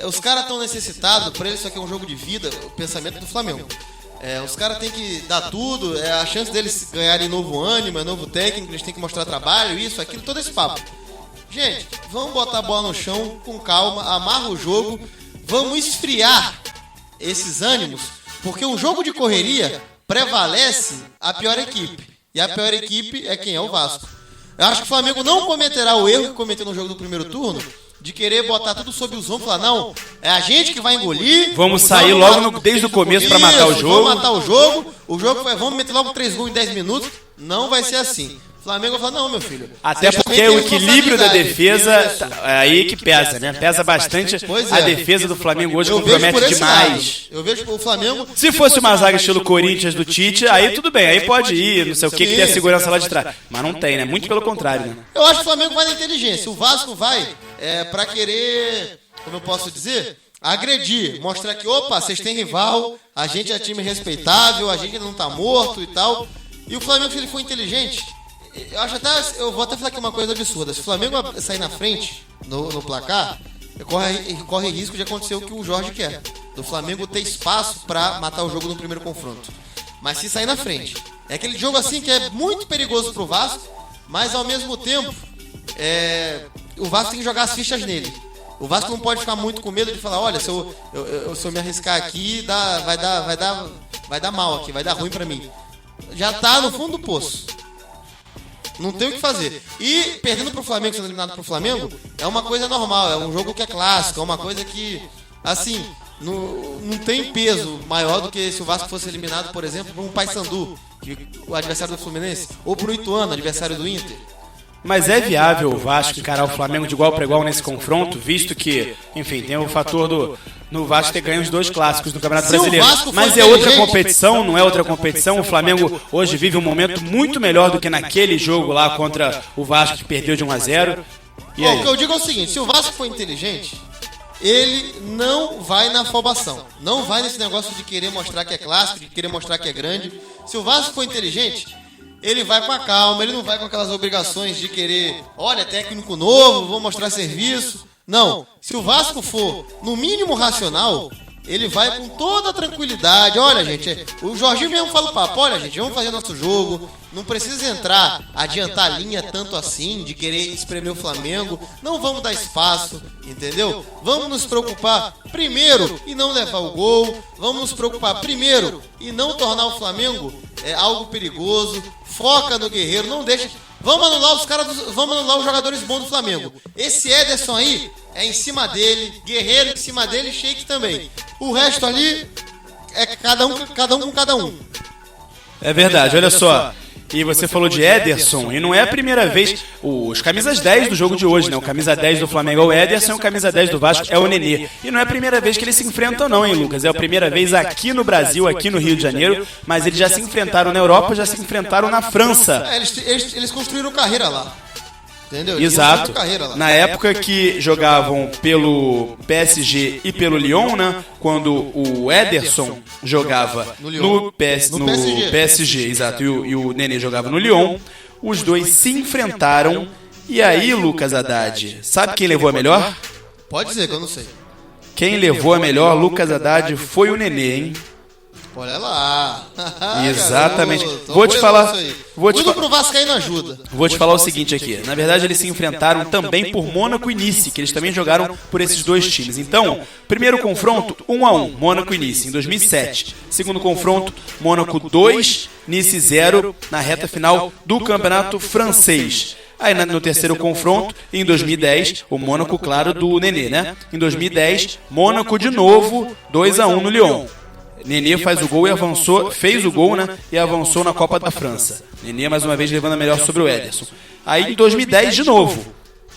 os caras estão necessitados, pra eles isso aqui é um jogo de vida, o pensamento do Flamengo. Os caras têm que dar tudo, a chance deles ganharem novo ânimo, novo técnico, eles têm que mostrar trabalho, isso, aquilo, todo esse papo. Gente, vamos botar a bola no chão com calma, amarra o jogo, vamos esfriar esses ânimos, porque um jogo de correria prevalece a pior equipe. E a pior equipe é quem? É o Vasco. Eu acho que o Flamengo não cometerá o erro que cometeu no jogo do primeiro turno, de querer botar tudo sob os ombros e falar, não, é a gente que vai engolir. Vamos sair logo desde o começo pra matar o jogo. Vamos matar o jogo vamos meter logo 3 gols em 10 minutos. Não vai ser assim. O Flamengo vai falar, não, meu filho. Até porque o equilíbrio da defesa é aí que pesa, né? Pesa bastante a defesa do Flamengo hoje, compromete demais. Eu vejo o Flamengo... Se fosse uma zaga estilo Corinthians do Tite, aí tudo bem, aí pode ir, não sei o que tem a segurança lá de trás. Mas não tem, né? Muito pelo contrário, né? Eu acho que o Flamengo vai na inteligência. O Vasco vai pra querer, como eu posso dizer, agredir. Mostrar que, opa, vocês têm rival, a gente é time respeitável, a gente não tá morto e tal. E o Flamengo, se ele for inteligente... Eu vou até falar aqui uma coisa absurda. Se o Flamengo sair na frente no placar, corre risco de acontecer o que o Jorge quer. Do Flamengo ter espaço pra matar o jogo no primeiro confronto. Mas se sair na frente, é aquele jogo assim que é muito perigoso pro Vasco, mas ao mesmo tempo o Vasco tem que jogar as fichas nele. O Vasco não pode ficar muito com medo de falar, olha, se eu me arriscar aqui, vai dar mal aqui, vai dar ruim pra mim. Já tá no fundo do poço. Não tem o que fazer. E perdendo pro Flamengo, sendo eliminado pro Flamengo, é uma coisa normal. É um jogo que é clássico. É uma coisa que, assim, não tem peso maior do que se o Vasco fosse eliminado, por exemplo, por um Paysandu, o adversário do Fluminense, ou pro Ituano, adversário do Inter. Mas é viável o Vasco encarar o Flamengo de igual para igual nesse confronto, visto que, enfim, tem o fator no Vasco ter ganho os 2 clássicos do Campeonato Brasileiro. Mas é outra competição, não é outra competição. O Flamengo hoje vive um momento muito melhor do que naquele jogo lá contra o Vasco que perdeu de 1-0. O que eu digo é o seguinte, se o Vasco for inteligente, ele não vai na afobação. Não vai nesse negócio de querer mostrar que é clássico, de querer mostrar que é grande. Se o Vasco for inteligente, ele vai com a calma, ele não vai com aquelas obrigações de querer, olha, técnico novo, vou mostrar serviço. Não, se o Vasco for, no mínimo, racional, ele vai com toda a tranquilidade. Olha, gente, o Jorginho mesmo fala o papo, olha, gente, vamos fazer nosso jogo, não precisa adiantar a linha tanto assim, de querer espremer o Flamengo, não vamos dar espaço, entendeu? Vamos nos preocupar primeiro em não levar o gol, vamos nos preocupar primeiro em não tornar o Flamengo algo perigoso, foca no Guerreiro, não deixa... Vamos anular os jogadores bons do Flamengo. Esse Ederson aí é em cima dele, Guerreiro em cima dele, Sheik também. O resto ali é cada um com cada um. É verdade, olha só. E você falou de Ederson, e não é a primeira vez. Os camisas 10 do jogo de hoje, né? O camisa 10 do Flamengo é o Ederson, e o camisa 10 do Vasco é o Nenê. E não é a primeira vez que eles se enfrentam não, hein, Lucas? É a primeira vez aqui no Brasil, aqui no Rio de Janeiro, mas eles já se enfrentaram na Europa, já se enfrentaram na França. Eles construíram carreira lá. Entendeu? Exato. Na época que jogavam pelo PSG e pelo Lyon, né? Quando o Ederson jogava no PSG, exato, e o Nenê jogava no Lyon, os dois se enfrentaram. E aí, Lucas Haddad, sabe quem levou a melhor? Pode dizer que eu não sei. Quem levou a melhor, Lucas Haddad, foi o Nenê, hein? Olha lá. Exatamente. Garoto, vou te falar. Tudo pro Vascaíno ajuda. Vou te falar o seguinte aqui. Na verdade, eles se enfrentaram também por Mônaco e Nice, que eles também jogaram por esses 2 times. Então, primeiro confronto, 1-1, Mônaco e Nice, em 2007. Segundo confronto, Mônaco 2, Nice 0, na reta final do Campeonato Francês. Aí no terceiro confronto, em 2010, o Mônaco, claro, do Nenê, né? Em 2010, Mônaco de novo, 2-1 no Lyon. Nenê faz o gol e avançou, fez o gol, né? E avançou na Copa da França. Nenê mais uma vez levando a melhor sobre o Ederson. Aí em 2010 de novo,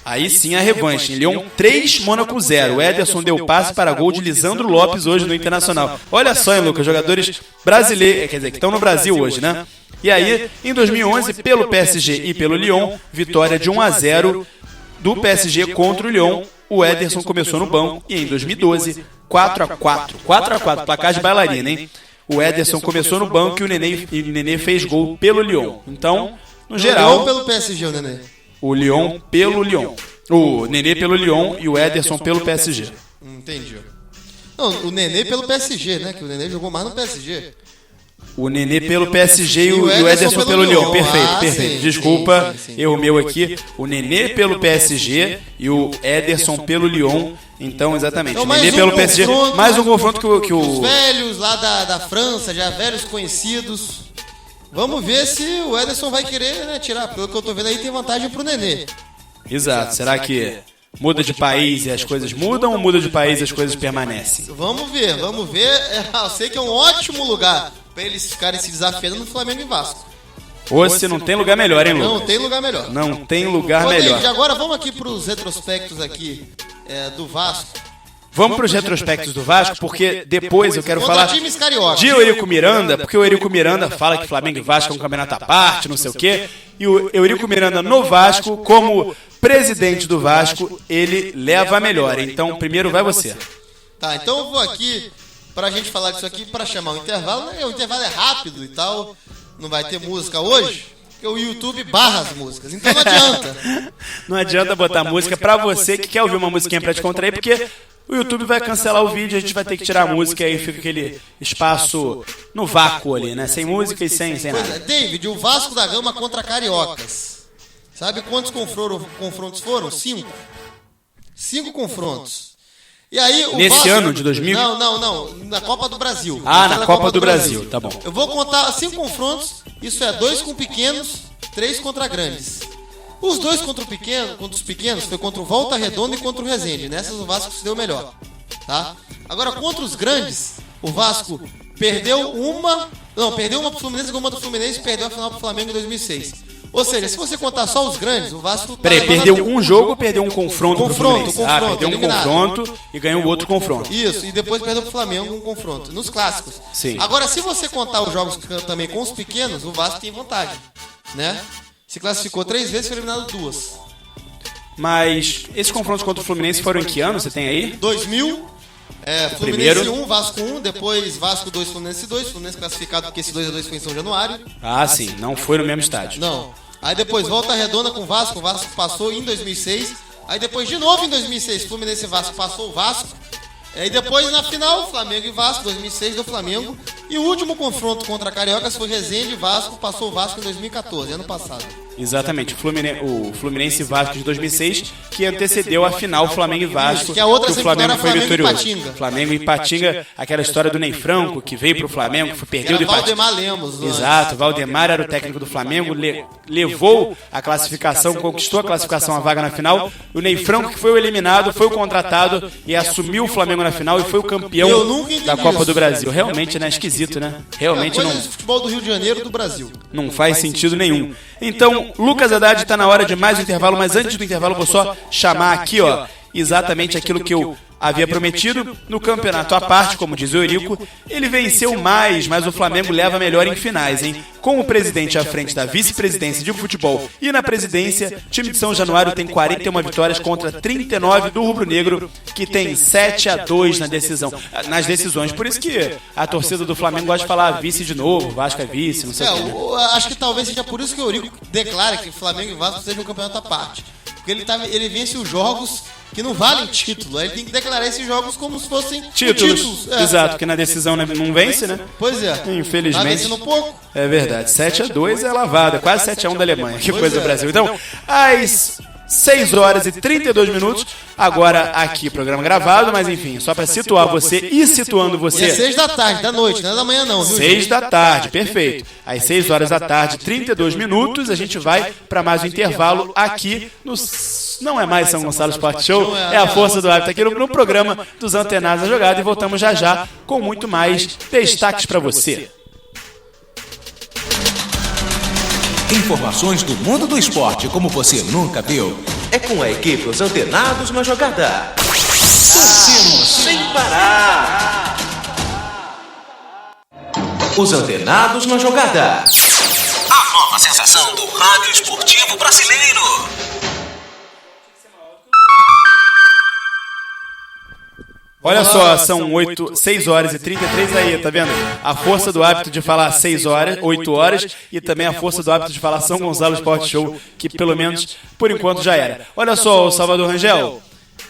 Aí sim a revanche. Em Lyon 3, Mônaco 0. O Ederson deu passe para gol de Lisandro Lopes hoje no Internacional. Olha só, hein, Lucas, jogadores brasileiros, quer dizer, que estão no Brasil hoje, né? E aí, em 2011, pelo PSG e pelo Lyon, vitória de 1-0 do PSG contra o Lyon. O Ederson começou no banco e em 2012, 4-4. 4-4, placar de bailarina, hein? O Ederson começou no banco e o Nenê fez gol pelo Lyon. Então, no geral... O Lyon pelo PSG, o Nenê. O Lyon pelo Lyon. O Nenê pelo Lyon e o Ederson pelo PSG. Entendi. Não, o Nenê pelo PSG, né? Que o Nenê jogou mais no PSG. O Nenê pelo PSG e o Ederson pelo Lyon. Perfeito, perfeito. Sim, desculpa, sim. erro meu aqui. O Nenê pelo PSG e o Ederson pelo Lyon. Então, exatamente. Então, o Nenê pelo PSG. Mais um confronto que Os o... velhos lá da França, já velhos conhecidos. Vamos ver se o Ederson vai querer, né, tirar. Pelo que eu tô vendo aí, tem vantagem pro Nenê. Exato. Será que muda de país e as coisas mudam ou muda de país e as coisas permanecem? Vamos ver, vamos ver. Eu sei que é um ótimo lugar pra eles ficarem se desafiando no Flamengo e Vasco. Ou se não tem lugar melhor, hein, Lucas? Não tem lugar melhor. Não tem lugar Ô, melhor. David, agora vamos aqui pros retrospectos aqui do Vasco. Vamos para os retrospectos do Vasco, porque depois eu quero Contra falar times carioca. de Eurico Miranda, porque o Eurico Miranda fala que Flamengo e Vasco é um campeonato à parte, não sei o quê, e o Eurico Miranda no Vasco, como presidente do Vasco, ele leva a melhor. Então, primeiro vai você. Tá, então eu vou aqui pra gente falar disso aqui, pra chamar o intervalo. O intervalo é rápido e tal, não vai ter música hoje, porque o YouTube barra as músicas, então não adianta. Não adianta botar música pra você que quer ouvir uma musiquinha pra te contrair, porque o YouTube vai cancelar o vídeo, a gente vai ter que tirar a música e aí fica aquele espaço no vácuo ali, né? Sem música e sem Pois é, nada. David, o Vasco da Gama contra Cariocas. Sabe quantos confrontos foram? 5. 5 confrontos. E aí, o Nesse Vasco... ano de 2000? Não. Na Copa do Brasil. Ah, na Copa do Brasil, tá bom. Eu vou contar 5 confrontos, isso é 2 com pequenos, 3 contra grandes. Os 2 contra os pequenos foi contra o Volta Redonda e contra o Resende. Nessas o Vasco se deu melhor. Tá? Agora, contra os grandes, o Vasco perdeu uma pro Fluminense, ganhou uma do Fluminense e perdeu a final pro Flamengo em 2006. Ou seja, se você contar só os grandes, o Vasco... Peraí, perdeu um jogo ou perdeu um confronto pro Fluminense? Perdeu um eliminado. confronto e ganhou outro confronto. Isso, e depois perdeu pro Flamengo um confronto, nos clássicos. Sim. Agora, se você contar os jogos também com os pequenos, o Vasco tem vantagem, né? Se classificou 3 vezes, foi eliminado 2. Mas esses confrontos contra o Fluminense foram em que ano? Você tem aí? 2000, Fluminense primeiro. 1, Vasco 1, depois Vasco 2, Fluminense 2. Fluminense classificado porque esse 2x2 foi em São Januário. Ah, sim, não foi no mesmo estádio. Não. Aí depois Volta Redonda com o Vasco passou em 2006. Aí depois de novo em 2006, Fluminense e Vasco passou o Vasco. Aí depois na final, Flamengo e Vasco, 2006 do Flamengo. E o último confronto contra a Cariocas foi Resende e Vasco, passou o Vasco em 2014, ano passado. Exatamente, o Fluminense e Vasco de 2006, que antecedeu a final Flamengo e Vasco, Isso, que a outra o Flamengo foi Flamengo e vitorioso. Ipatinga. Flamengo e Ipatinga, aquela história do Ney Franco, que veio pro Flamengo, perdeu do Era Ipatinga. Valdemar Lemos. Né? Exato, Valdemar era o técnico do Flamengo, levou a classificação, conquistou a classificação, a vaga na final. O Ney Franco, que foi o eliminado, foi o contratado e assumiu o Flamengo na final e foi o campeão Eu nunca entendi da Copa isso. do Brasil. Realmente, né? Esquisito, né? Realmente Coisa não... de futebol do Rio de Janeiro do Brasil. Não faz sentido nenhum. Então, Lucas Haddad está na hora de mais um intervalo, mas antes do intervalo vou só chamar aqui, ó, exatamente aquilo que eu havia prometido no campeonato à parte, como diz o Eurico. Ele venceu mais, mas o Flamengo leva melhor em finais, hein? Com o presidente à frente da vice-presidência de futebol e na presidência, time de São Januário tem 41 vitórias contra 39 do Rubro Negro, que tem 7-2 nas decisões. Por isso que a torcida do Flamengo gosta de falar vice de novo, Vasco é vice, não sei o quê. Né? Acho que talvez seja por isso que o Eurico declara que Flamengo e Vasco sejam um campeonato à parte. Porque ele vence os jogos que não valem título. Aí ele tem que declarar esses jogos como se fossem títulos. Exato, porque na decisão não vence, né? Pois é. Infelizmente. Tá vencendo pouco. É verdade. 7-2 é lavada, quase 7-1 da Alemanha. Que coisa do Brasil. Então, às 6 horas e 32 minutos, agora aqui, programa gravado, mas enfim, só para situar você e situando E é você. 6 da tarde, da noite, não é da manhã não, viu? 6 da tarde, perfeito. Às 6 horas da tarde, 32 minutos, a gente vai para mais um intervalo aqui no... Não é mais São Gonçalo Sport Show, é a força do hábito aqui no programa dos Antenados da Jogada e voltamos já já com muito mais destaques para você. Informações do mundo do esporte como você nunca viu. é com a equipe Os Antenados na Jogada. Torcemos sem parar. Os Antenados na Jogada. A nova sensação do rádio esportivo brasileiro. Olha só, são 6 horas e 33 aí, tá vendo? A força do hábito de falar 8 horas e também a força do hábito de falar São Gonçalo Sport Show, que pelo menos por enquanto já era. Olha só, o Salvador Rangel,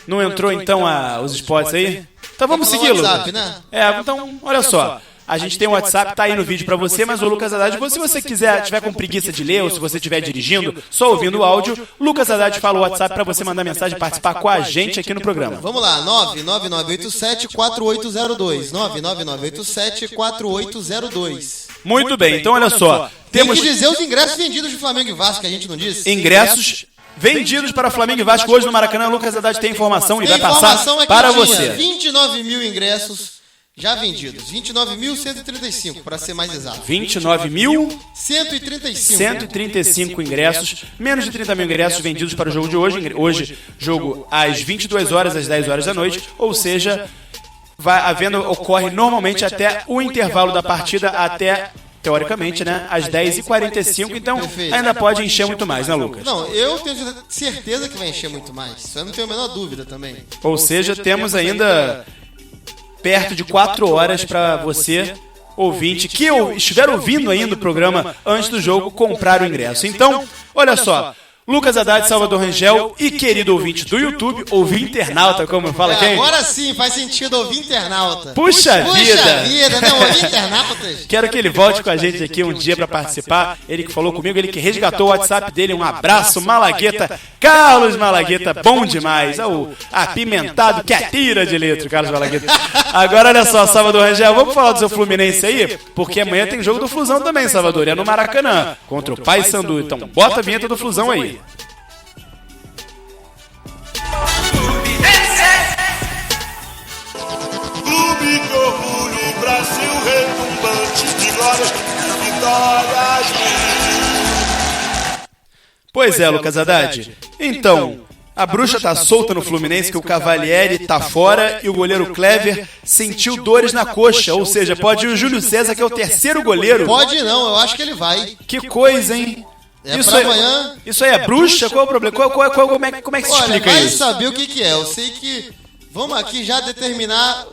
não entrou então os esportes aí? Então vamos segui-lo. Né? Então, olha só. A gente tem um WhatsApp, tá aí no vídeo pra você, mas o Lucas Haddad, se você tiver com preguiça de ler, ou se você estiver dirigindo, só ouvindo o áudio, Lucas Haddad fala o WhatsApp pra você mandar mensagem e participar com a gente aqui no programa. Vamos lá, 99987-4802. 99987-4802. Muito bem, então olha só. Temos que dizer os ingressos vendidos de Flamengo e Vasco, que a gente não disse. Ingressos vendidos para Flamengo e Vasco hoje no Maracanã. Lucas Haddad tem informação e vai passar para você. 29 mil ingressos já vendidos, 29.135 para ser mais exato. 29.135 ingressos, menos de 30 mil ingressos vendidos para o jogo de hoje. Hoje, jogo às 22 horas, às 10 horas da noite, ou seja, a venda ocorre normalmente até o intervalo da partida, até, teoricamente, né, às 10h45, então perfeito. Ainda pode encher muito mais, né, Lucas? Não, eu tenho certeza que vai encher muito mais, isso eu não tenho a menor dúvida também. Ou seja, temos ainda perto de 4 horas para você, ouvinte, que estiver ouvindo ainda o programa antes do jogo, comprar o ingresso. Então, olha só, Lucas Haddad, Salvador Rangel e querido ouvinte do YouTube, ouvir internauta, como fala quem? Agora sim, faz sentido ouvir internauta. Puxa vida, né? Ouvir internautas. Quero que ele volte com a gente aqui um dia pra participar. Ele que falou comigo, ele que resgatou o WhatsApp dele. Um abraço, Malagueta. Carlos Malagueta, bom demais. O apimentado que atira de letra, Carlos Malagueta. Agora, olha só, Salvador Rangel, vamos falar do seu Fluminense aí? Porque amanhã tem jogo do Flusão também, Salvador. É no Maracanã, contra o Paysandu. Então, bota a vinheta do Flusão aí. Clube de orgulho, Brasil retumbante de glórias e vitórias. Pois é, Lucas Haddad. Então, a bruxa tá solta no Fluminense, que o Cavalieri tá fora e o goleiro Clever sentiu dores na coxa. Ou seja, pode ir o Júlio César, que é o terceiro goleiro. Pode não, eu acho que ele vai. Que coisa, hein? Isso aí, amanhã. Isso aí é bruxa? Qual é o problema? Como é que se explica vai isso? Saber o que é. Eu sei que vamos aqui já determinar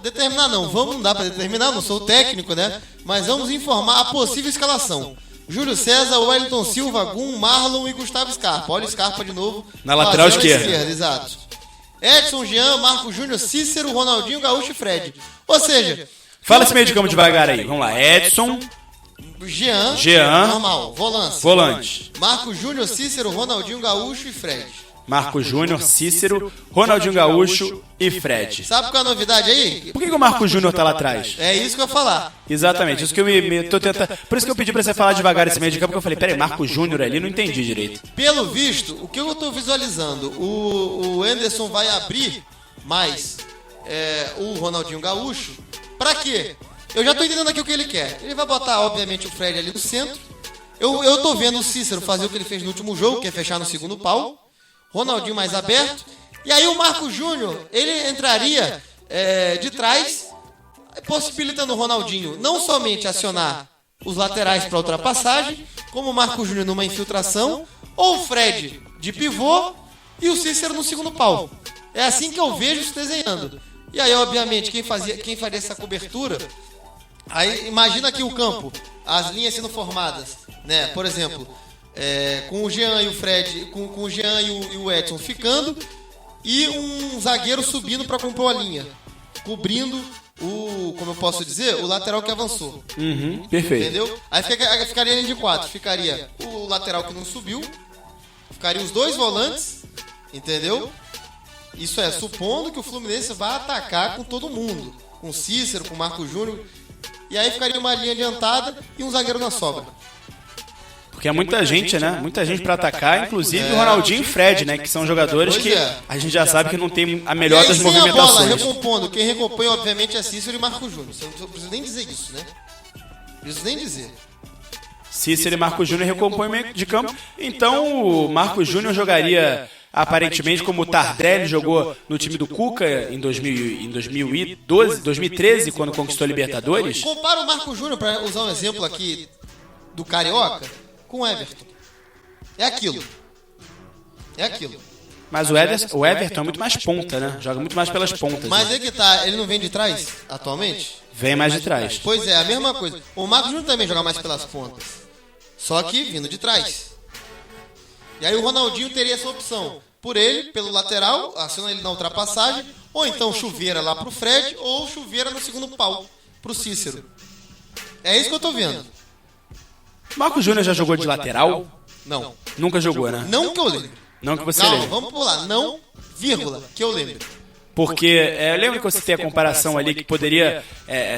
não, não dá pra determinar, não sou o técnico, né? Mas vamos informar a possível escalação. Júlio César, Wellington Silva, Gum, Marlon e Gustavo Scarpa. Olha o Scarpa de novo. Na lateral esquerda. Exato. Edson, Jean, Marco Júnior, Cícero, Ronaldinho, Gaúcho e Fred. Ou seja... Fala esse meio de campo devagar aí. Vamos lá. Edson... Jean, normal, volante. Marco Júnior, Cícero, Ronaldinho, Gaúcho e Fred. Marco Júnior, Cícero, Ronaldinho Gaúcho e Fred. Sabe qual é a novidade aí? Por que o Marco Júnior tá lá atrás? É isso que eu ia falar. Exatamente, isso que eu tô tentando. Por isso que eu pedi pra você falar devagar esse meio de campo, porque eu falei, peraí, Marco Júnior ali, não entendi direito. Pelo visto, o que eu tô visualizando, o Anderson vai abrir mais o Ronaldinho Gaúcho. Pra quê? Eu já tô entendendo aqui o que ele quer. Ele vai botar, obviamente, o Fred ali no centro. Eu tô vendo o Cícero fazer o que ele fez no último jogo, que é fechar no segundo pau. Ronaldinho mais aberto. E aí o Marco Júnior, ele entraria de trás, possibilitando o Ronaldinho não somente acionar os laterais para ultrapassagem, como o Marco Júnior numa infiltração, ou o Fred de pivô e o Cícero no segundo pau. É assim que eu vejo isso desenhando. E aí, obviamente, quem faria essa cobertura... Aí imagina aqui o campo, as linhas sendo formadas, né? Por exemplo, com o Jean e o Fred, com o Jean e o Edson ficando e um zagueiro subindo para compor a linha, cobrindo como eu posso dizer, o lateral que avançou. Perfeito. Entendeu? Aí ficaria a linha de 4, ficaria o lateral que não subiu, ficaria os dois volantes, entendeu? Isso é, supondo que o Fluminense vai atacar com todo mundo, com Cícero, com Marco Júnior. E aí ficaria uma linha adiantada e um zagueiro na sobra. Porque é muita gente, né? Muita gente pra atacar, inclusive o Ronaldinho e o Fred, né? Que são jogadores que a gente já sabe que não tem a melhor das movimentações. A bola, recompondo. Quem recompõe, obviamente, é Cícero e Marco Júnior. Você não precisa nem dizer isso, né? Não precisa nem dizer. Cícero e Marco Júnior recompõem o meio de campo. Então o Marco Júnior jogaria aparentemente, como o Tardelli jogou no time do Cuca em 2012, 2013, quando conquistou a Libertadores. Compara o Marco Júnior, para usar um exemplo aqui do Carioca, com o Everton. É aquilo. Mas o Everton é muito mais ponta, né? Joga muito mais pelas pontas. Mas né? é que tá, ele não vem de trás atualmente? Vem mais de trás. Pois é, a mesma coisa. O Marco Júnior também joga mais pelas pontas. Só que vindo de trás. E aí o Ronaldinho teria essa opção. Por ele, pelo lateral, aciona ele na ultrapassagem, ou então chuveira lá pro Fred, ou chuveira no segundo pau pro Cícero. É isso que eu tô vendo. Marco Júnior já jogou de lateral? Não. Nunca jogou, né? Não que eu lembre. Não que você Calma, lembre. vamos pular. Não, vírgula, que eu lembre. Porque eu lembro que você tem a comparação ali que poderia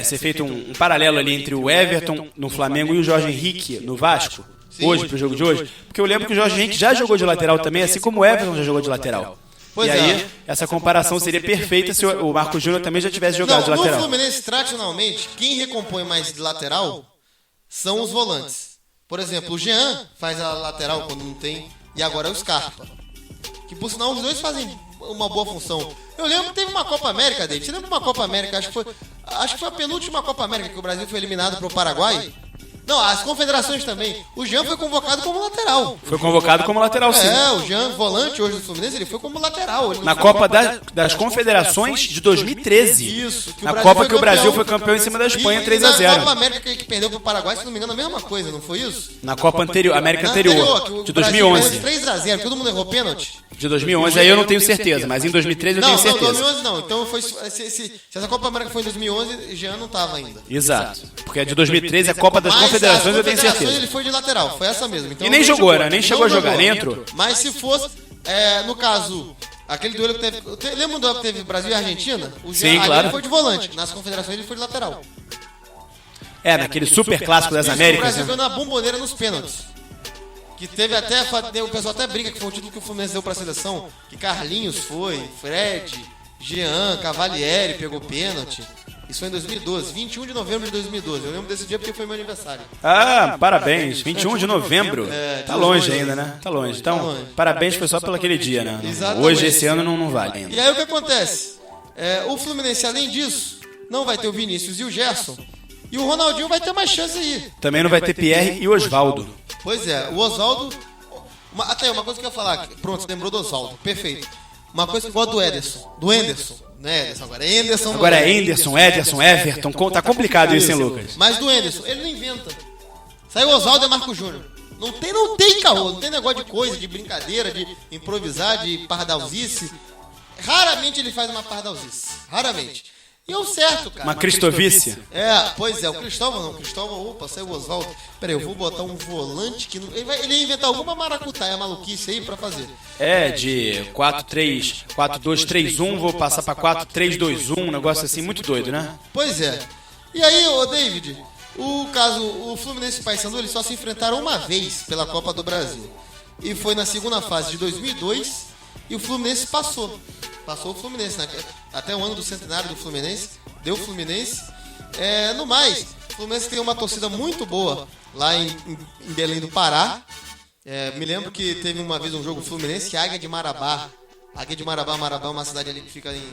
ser feito um paralelo ali entre o Everton no Flamengo e o Jorge Henrique no Vasco, hoje, pro jogo de hoje. Porque eu lembro que o Jorge Henrique já jogou de lateral também, assim como o Everton já jogou de lateral. Pois e aí, essa comparação seria perfeita se o Marco Júnior também já tivesse jogado de lateral. No Fluminense, tradicionalmente, quem recompõe mais de lateral são os volantes. Por exemplo, o Jean faz a lateral quando não tem, e agora é o Scarpa. Que por sinal os dois fazem uma boa função. Eu lembro que teve uma Copa América, David. Você lembra de uma Copa América? Acho que foi a penúltima Copa América que o Brasil foi eliminado pro Paraguai. Não, as confederações também. O Jean foi convocado como lateral. Foi convocado como lateral, sim. É, o Jean, volante hoje do Fluminense, ele foi como lateral. Na Copa das Confederações de 2013. Isso. Na Copa que o Brasil foi campeão em cima da Espanha, 3-0. Na Copa América que perdeu pro Paraguai, se não me engano, a mesma coisa, não foi isso? Na Copa anterior, América anterior, de 2011. 3-0, todo mundo errou pênalti. De 2011, aí eu não tenho certeza, mas em 2013 eu tenho certeza. Não, 2011 não. Então foi, se essa Copa América foi em 2011, Jean não tava ainda. Exato. Porque é de 2013, a Copa das Confederações eu tenho certeza. Ele foi de lateral, foi essa mesmo. Então, e nem jogou, né? Nem chegou a jogar, nem entrou. Mas se fosse, no caso, aquele duelo que teve... Lembra do duelo que teve Brasil e Argentina? O Sim, Jean, claro. Ele foi de volante. Nas confederações ele foi de lateral. Naquele super clássico das O Américas. Brasil ganhou na bomboneira nos pênaltis. Que teve até... O pessoal até brinca que foi o título que o Fluminense deu pra seleção. Que Carlinhos foi, Fred, Jean, Cavalieri pegou pênalti. Isso foi em 2012, 21 de novembro de 2012. Eu lembro desse dia porque foi meu aniversário. Ah, parabéns. 21 de novembro. Tá longe longe ainda, né? Tá longe. Então, Tá longe. parabéns foi só pelo aquele dia, né? Exatamente. Hoje, esse ano, não vale ainda. E aí o que acontece? O Fluminense, além disso, não vai ter o Vinícius e o Gerson. E o Ronaldinho vai ter mais chance aí. Também não vai ter Pierre e Osvaldo. Pois é, o Osvaldo... Até uma coisa que eu ia falar. Pronto, você lembrou do Osvaldo. Perfeito. Uma coisa igual do Ederson. Do Enderson. Não é Ederson agora, é Enderson. Agora é Enderson, Ederson, Everton. Tá complicado isso, hein, Lucas? Mas do Enderson, ele não inventa. Saiu o Osvaldo e Marco Júnior. Não tem caô, não tem negócio de coisa, de brincadeira, de improvisar, de pardalzice. Raramente ele faz uma pardalzice. Raramente. E é o certo, cara. Uma cristovice? Pois é, o Cristóvão não. Cristóvão, opa, saiu o Osvaldo. Peraí, eu vou botar um volante que... Ele ia inventar alguma maracutaia maluquice aí pra fazer. De 4-2-3-1, vou passar pra 4-3-2-1, um negócio assim muito doido, né? Pois é. E aí, ô David, o Fluminense e o Paysandu, eles só se enfrentaram uma vez pela Copa do Brasil. E foi na segunda fase de 2002 e o Fluminense passou. Passou o Fluminense, né? Até o ano do centenário do Fluminense, deu o Fluminense. No mais, o Fluminense tem uma torcida muito boa lá em Belém do Pará. Me lembro que teve uma vez um jogo Fluminense e Águia de Marabá. Águia de Marabá é uma cidade ali que fica em...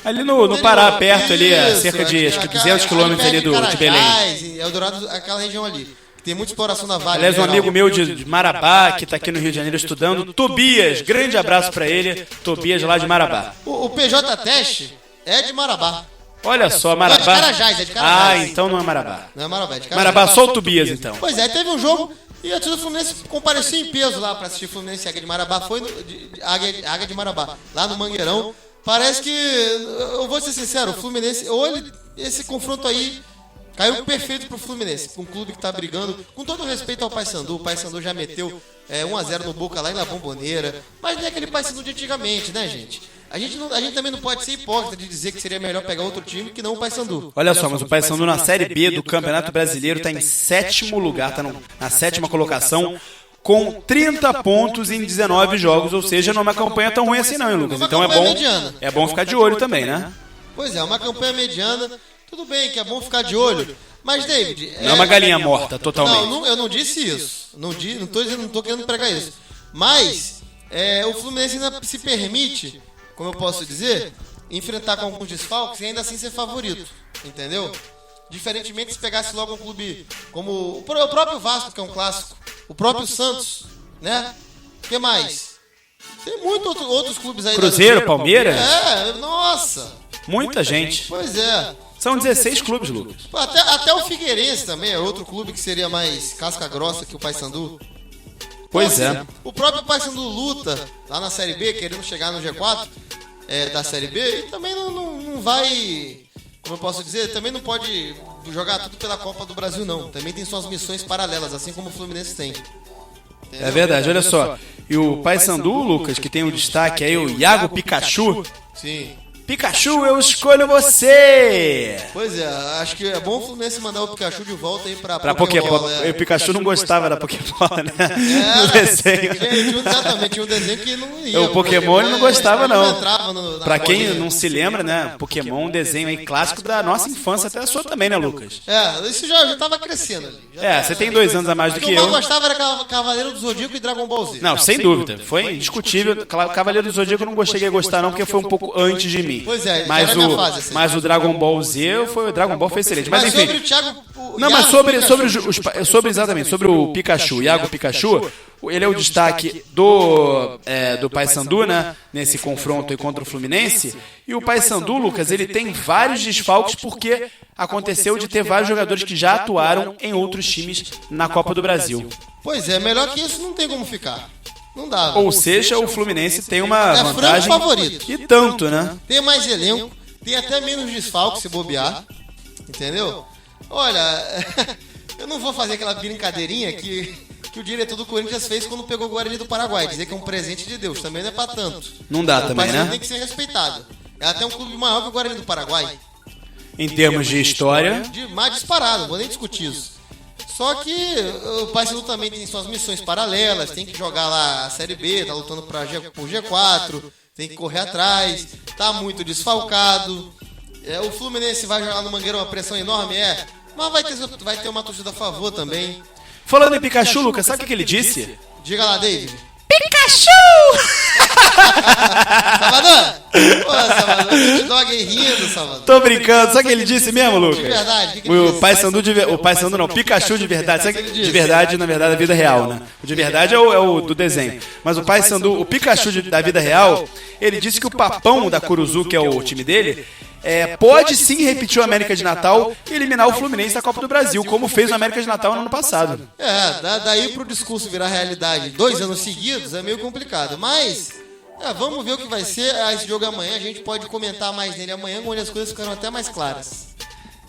Ali no Pará, perto ali, a cerca de acho que 200 quilômetros ali de Belém. Eldorado, aquela região ali. Tem muita exploração na Vale. Aliás, um amigo meu de Marabá, que tá aqui no Rio de Janeiro estudando, Tobias, grande abraço pra ele, Tobias lá de Marabá. O PJ Teste é de Marabá. Olha só, Marabá. É de Carajás. Ah, então não é Marabá. Não é Marabá, é de Carajás. Marabá, só o Tobias, então. Pois é, teve um jogo e a torcida do Fluminense compareceu em peso lá pra assistir Fluminense e Águia de Marabá. Foi Águia de Marabá, lá no Mangueirão. Parece que, eu vou ser sincero, o Fluminense, esse confronto aí caiu perfeito pro Fluminense, um clube que tá brigando, com todo respeito ao Paysandu. O Paysandu já meteu 1-0 no Boca lá em La Bombonera, mas não é aquele Paysandu de antigamente, né, gente? A gente também não pode ser hipócrita de dizer que seria melhor pegar outro time que não o Paysandu. Olha só, mas o Paysandu na Série B do Campeonato Brasileiro tá em 7º lugar, tá na 7ª colocação, com 30 pontos em 19 jogos, ou seja, não é uma campanha tão ruim assim não, hein, Lucas? Então é bom ficar de olho também, né? Pois é, uma campanha mediana. Tudo bem que é bom ficar de olho, mas, David... Não é uma galinha morta, totalmente. Não, eu não disse isso. Não tô querendo pregar isso. Mas, o Fluminense ainda se permite, como eu posso dizer, enfrentar com alguns desfalques e ainda assim ser favorito, entendeu? Diferentemente se pegasse logo um clube como o próprio Vasco, que é um clássico, o próprio Santos, né? O que mais? Tem muitos outros clubes aí. Cruzeiro, Palmeiras? Nossa! Muita gente. Pois é. São 16 clubes, Lucas. Até o Figueirense também é outro clube que seria mais casca grossa que o Paysandu. Pois é. O próprio Paysandu luta lá na Série B, querendo chegar no G4 da Série B, e também não vai, como eu posso dizer, também não pode jogar tudo pela Copa do Brasil, não. Também tem suas missões paralelas, assim como o Fluminense tem. É verdade, olha só. E o Paysandu, Lucas, que tem o destaque aí, o Iago Pikachu. Sim. Pikachu, eu escolho você! Pois é, acho que é bom o Fluminense mandar o Pikachu de volta aí pra Pokébola. O Pikachu não gostava da Pokébola, né? No desenho. Exatamente, tinha um desenho que não ia. O Pokémon ele não gostava, não. Pra quem bolinha. não se lembra, né? Pokémon, um desenho aí clássico da nossa infância, até a sua também, né, Lucas? Isso já tava crescendo ali. Você tem 2 anos a mais do que O que eu eu. gostava era Cavaleiro do Zodíaco e Dragon Ball Z. Não, sem dúvida. Foi indiscutível. Cavaleiro do Zodíaco eu não cheguei a gostar, não, porque foi um pouco antes de mim. Pois é, mas era minha fase, assim. Mas o Dragon Ball Z, o Dragon Ball foi excelente. Mas enfim. Sobre o Thiago. Não, mas sobre o Pikachu, Iago Pikachu, ele é o destaque do Paysandu, né? Nesse confronto aí contra o Fluminense. E o Paysandu, Lucas, ele tem vários desfalques porque aconteceu de ter vários jogadores que já atuaram em outros times na Copa do Brasil. Pois é, melhor que isso não tem como ficar. Não dá. Ou seja, o Fluminense tem uma vantagem. Franco favorito. E tanto, né? Tem mais elenco, tem até menos desfalque se bobear. Entendeu? Olha, eu não vou fazer aquela brincadeirinha que o diretor do Corinthians fez quando pegou o Guarani do Paraguai. Dizer que é um presente de Deus. Também não é pra tanto. Não dá também, né? Tem que ser respeitado. É até um clube maior que o Guarani do Paraguai. Em termos de história. Mais disparado, não vou nem discutir isso. Só que o Paysandu também tem suas missões paralelas, tem que jogar lá a Série B, tá lutando por G4, tem que correr atrás, tá muito desfalcado. O Fluminense vai jogar no Mangueirão uma pressão enorme, mas vai ter uma torcida a favor também. Falando em Pikachu, Lucas, sabe o que ele disse? Diga lá, David. Pikachu! Salvador! Pô, Salvador, eu te dou uma guerrinha, Salvador. Tô brincando, sabe o que ele disse mesmo, Lucas? De verdade, O Paysandu não, Pikachu de verdade. Sabe de verdade, na verdade, da vida real, né? O de verdade é o do desenho. Mas o Paysandu, o Pikachu da vida real, ele disse que o Papão da Curuzu, que é o time dele, pode sim repetir o América de Natal e eliminar o Fluminense da Copa do Brasil, como fez o América de Natal no ano passado. Daí pro discurso virar realidade 2 anos seguidos é meio complicado, mas vamos ver o que vai ser. Esse jogo amanhã, a gente pode comentar mais nele amanhã, onde as coisas ficaram até mais claras.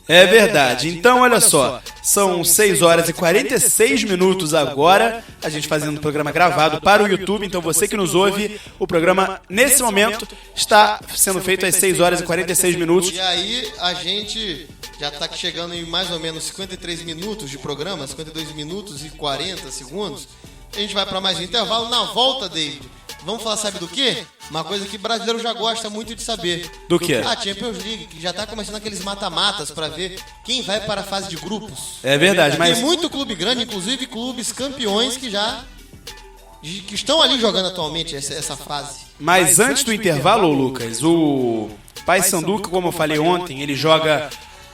É verdade. Então, olha só, são 6 horas e 46 minutos agora, a gente fazendo um programa gravado para o YouTube, então você que nos ouve, o programa, nesse momento, está sendo feito às 6 horas e 46 minutos. E aí, a gente já está chegando em mais ou menos 53 minutos de programa, 52 minutos e 40 segundos. A gente vai para mais um intervalo. Na volta, David, vamos falar, sabe do quê? Uma coisa que o brasileiro já gosta muito de saber. Do quê? A Champions League, que já tá começando aqueles mata-matas para ver quem vai para a fase de grupos. É verdade, mas... Tem muito clube grande, inclusive clubes campeões que estão ali jogando atualmente essa fase. Mas antes do intervalo, Lucas, o Paysandu, como eu falei ontem, ele joga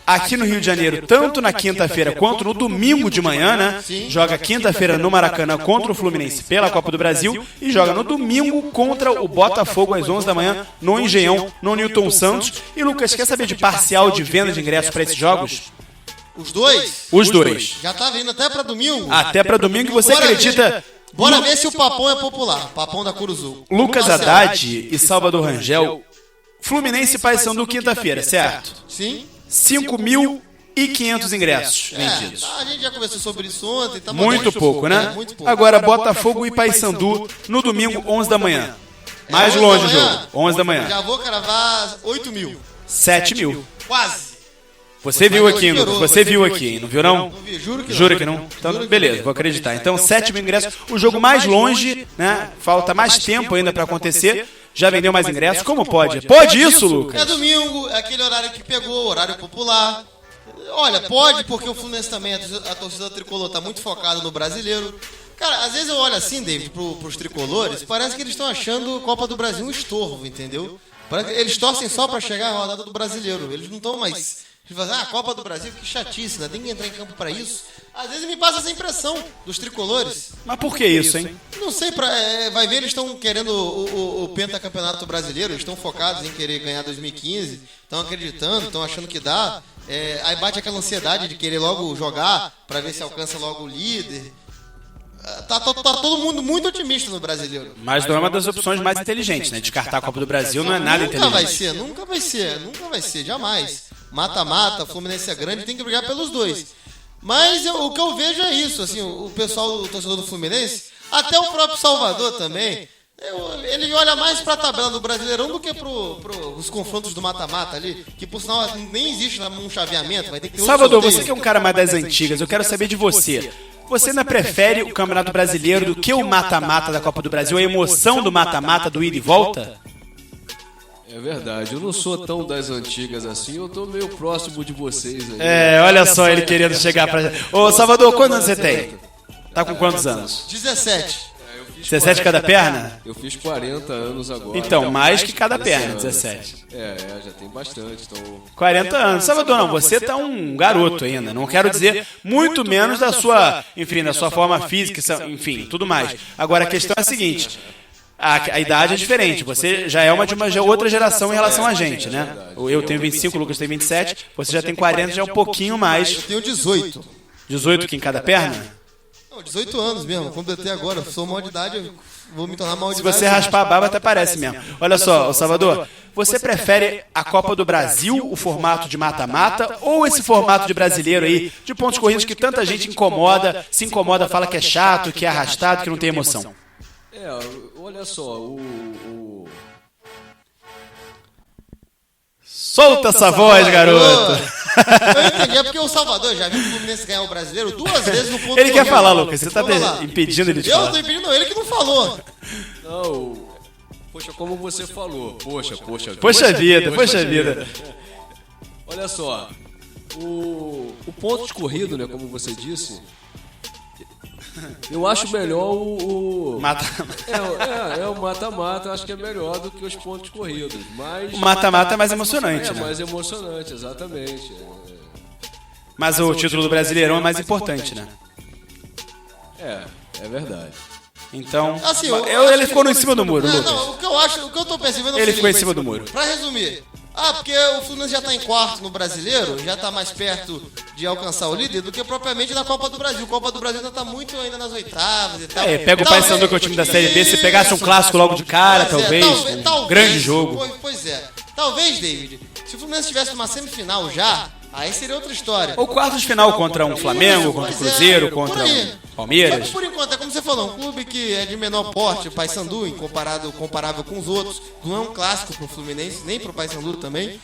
aqui no Rio de Janeiro, tanto na quinta-feira quanto no domingo de manhã, né? Sim. Joga quinta-feira no Maracanã contra o Fluminense pela Copa do Brasil e joga no domingo contra o Botafogo às 11 da manhã no Engenhão, no Newton Santos. E Lucas, quer saber de parcial de venda de ingressos para esses jogos? Os dois? Os dois. Já tá vindo até para domingo? Até para domingo, e você acredita... Bora ver se o Papão é popular. Papão da Curuzu. Lucas Haddad e Salvador Rangel, Fluminense e Paysandu quinta-feira, certo? Sim. 5.500 ingressos vendidos. A gente já conversou sobre isso ontem. Tá muito pouco, né? Muito pouco. Agora, Botafogo e Paysandu no domingo, 11 da manhã. Mais longe o jogo, 11 da manhã. Já vou cravar 8 mil. 7 mil. Quase. Você viu aqui, Lucas? Você viu aqui, não viu não? Não vi, juro que não. Jura que não? Então, beleza, vou acreditar. Então, 7 mil ingressos. O jogo mais longe, né? Falta mais tempo ainda pra acontecer. Já vendeu mais ingressos? Como pode? Pode isso, Lucas? É domingo, é aquele horário que pegou, horário popular. Olha, pode, porque o Fluminense também, a torcida tricolor tá muito focada no brasileiro. Cara, às vezes eu olho assim, David, pros tricolores, parece que eles estão achando a Copa do Brasil um estorvo, entendeu? Parece que eles torcem só pra chegar à rodada do Brasileiro. Eles não estão mais... Eles falam assim, Copa do Brasil, que chatice, né? Tem que entrar em campo pra isso. Às vezes me passa essa impressão dos tricolores. Mas por que isso, hein? Não sei, vai ver, eles estão querendo o pentacampeonato brasileiro, eles estão focados em querer ganhar 2015, estão acreditando, estão achando que dá. Aí bate aquela ansiedade de querer logo jogar pra ver se alcança logo o líder. Tá todo mundo muito otimista no brasileiro. Mas não é uma das opções mais inteligentes, né? Descartar a Copa do Brasil não é nada inteligente. Nunca vai ser, jamais. Mata-mata, Fluminense é grande, tem que brigar pelos dois. Mas o que eu vejo é isso, assim, o pessoal, o torcedor do Fluminense, até o próprio Salvador também, ele olha mais pra tabela do Brasileirão do que pros confrontos do mata-mata ali, que por sinal nem existe um chaveamento, vai ter que ter Salvador, você que é um cara mais das antigas, eu quero saber de você. Você ainda prefere o Campeonato Brasileiro do que o mata-mata da Copa do Brasil, a emoção do mata-mata, do ida e volta? É verdade, eu não sou tão das antigas assim, eu tô meio próximo de vocês aí. Olha só ele querendo chegar pra... Ô, Salvador, quantos anos você tem? Tá com quantos anos? 17. 17 cada perna? Eu fiz 40 anos agora. Então, mais que cada perna, 17. Já tem bastante. Então... 40 anos. Salvador, não, você tá um garoto ainda. Não quero dizer muito menos da sua, enfim, da sua forma física, enfim, tudo mais. Agora, a questão é a seguinte... A idade é diferente, você já é uma de uma outra geração em relação a gente, né? Eu tenho 25, o Lucas tem 27, você já tem 40, já é um pouquinho mais. Eu tenho 18. 18 que em cada perna? Não, 18 anos mesmo, completei agora, sou maior de idade, eu vou me tornar maior de Se idade. você raspar a barba até parece mesmo. Olha só, Salvador, você prefere a Copa do Brasil, o formato de mata-mata, ou esse formato de brasileiro aí, de pontos corridos que tanta gente se incomoda, fala que é chato, que é arrastado, que não tem emoção? Olha só, Solta essa voz, garoto! Eu entendi, é porque o Salvador já viu o Fluminense ganhar o Brasileiro 2 vezes no ponto Ele quer corrido. falar, Lucas, você tá Vamos lá. impedindo ele de Eu falar. não tô impedindo, não, ele que não falou. Não, poxa, como você falou, poxa vida. Olha só, o ponto de corrido, né, como você disse, eu acho melhor o mata-mata, acho que é melhor do que os pontos corridos, mas... O mata-mata é mais emocionante, né? É mais emocionante, exatamente. Mas o título do Brasileirão é mais importante, né? É verdade. Então, Assim, ele ficou em cima do muro, Lucas. Não, o que eu tô percebendo é o Ele ficou em seguinte, cima do muro. Pra resumir, porque o Fluminense já tá em quarto no Brasileiro, já tá mais perto de alcançar o líder do que propriamente na Copa do Brasil. A Copa do Brasil ainda tá muito ainda nas oitavas e tal. Pega o Paysandu, que é o time da Série B, se pegasse um clássico logo de cara, talvez, um grande jogo. Pois é. Talvez, David, se o Fluminense tivesse uma semifinal já, aí seria outra história. Ou quartos de final contra um Flamengo, contra o Cruzeiro, contra um Palmeiras. Só que por enquanto, é como você falou, um clube que é de menor porte, o Paysandu, comparável com os outros, não é um clássico pro Fluminense, nem pro Paysandu também.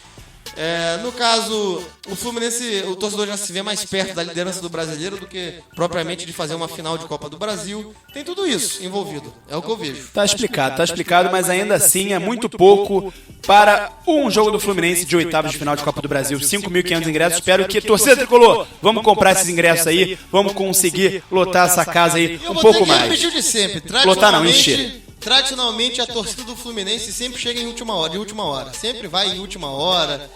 No caso, o Fluminense, o torcedor já se vê mais perto da liderança do Brasileiro do que propriamente de fazer uma final de Copa do Brasil. Tem tudo isso envolvido, é o que eu vejo. Tá explicado, mas ainda assim é muito pouco para um jogo do Fluminense de oitavas de final de Copa do Brasil. 5.500 ingressos, espero que, torcida tricolor, vamos comprar esses ingressos aí, vamos conseguir lotar essa casa aí um pouco mais. Repetiu de sempre, Lotar não, encher. Tradicionalmente, a torcida do Fluminense sempre chega de última hora. Sempre vai em última hora.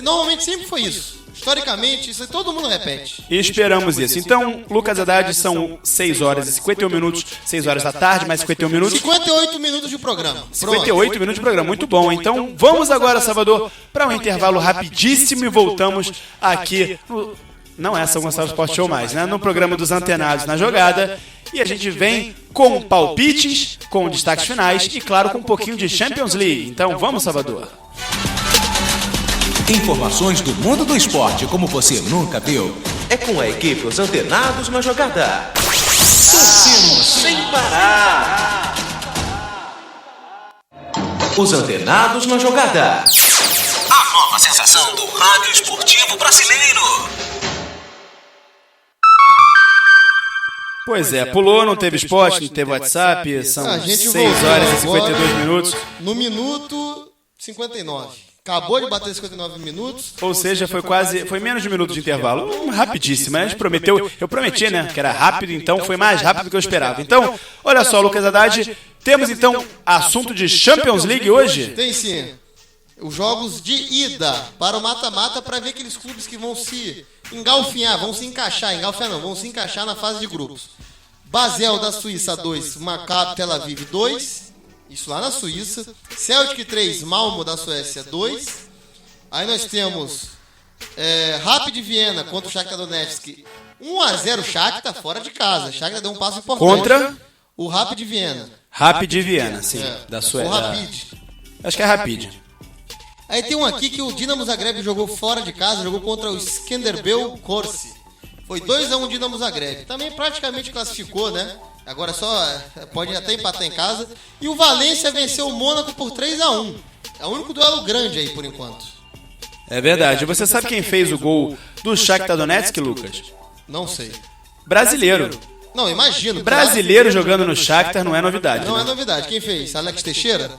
Normalmente sempre foi isso. Historicamente, isso todo mundo repete. E esperamos isso. Então, Lucas Haddad, são 6 horas e 51 minutos. 6 horas da tarde, mais 51 minutos. 58 minutos de programa. 58 minutos de programa, muito bom. Então, vamos agora, Salvador, para um intervalo rapidíssimo e voltamos aqui no... Não é São Gonçalo Sport Show mais, né? No programa dos Antenados na Jogada. E a gente vem com palpites, com destaques finais e, claro, com um pouquinho de Champions League. Então, vamos, Salvador. Informações do mundo do esporte como você nunca viu. É com a equipe Os Antenados na Jogada. Torcemos sem parar. Os Antenados na Jogada. A nova sensação do rádio esportivo brasileiro. Pois é, pulou, não teve esporte, não teve WhatsApp, são 6 horas e 52 minutos. No minuto 59. Acabou de bater 59 minutos. Ou seja, foi menos de um minuto de intervalo. Rapidíssimo, mas eu prometi, né, que era rápido, então foi mais rápido do que eu esperava. Então, olha só, Lucas Haddad, temos então assunto de Champions League hoje? Tem sim. Os jogos de ida para o mata-mata para ver aqueles clubes que vão se engalfinhar, vão se encaixar na fase de grupos. Basel da Suíça 2, Maccabi Tel Aviv 2, isso lá na Suíça. Celtic 3, Malmo da Suécia 2. Aí nós temos Rapid Viena contra o Shakhtar Donetsk, 1-0 Shakhtar fora de casa. Shakhtar deu um passo importante. Contra o Rapid Viena. Rapid Viena, sim, da Suécia. O Rapid. Acho que é Rapid. Aí tem um aqui que o Dinamo Zagreb jogou fora de casa, jogou contra o Skanderbeu Korsi. Foi 2-1 Dinamo Zagreb. Também praticamente classificou, né? Agora só pode até empatar em casa. E o Valência venceu o Mônaco por 3-1. É o único duelo grande aí por enquanto. É verdade. Você sabe quem fez o gol do Shakhtar Donetsk, Lucas? Não sei. Brasileiro. Não, imagino. Brasileiro jogando no Shakhtar não é novidade. Não né? é novidade. Quem fez? Alex Teixeira?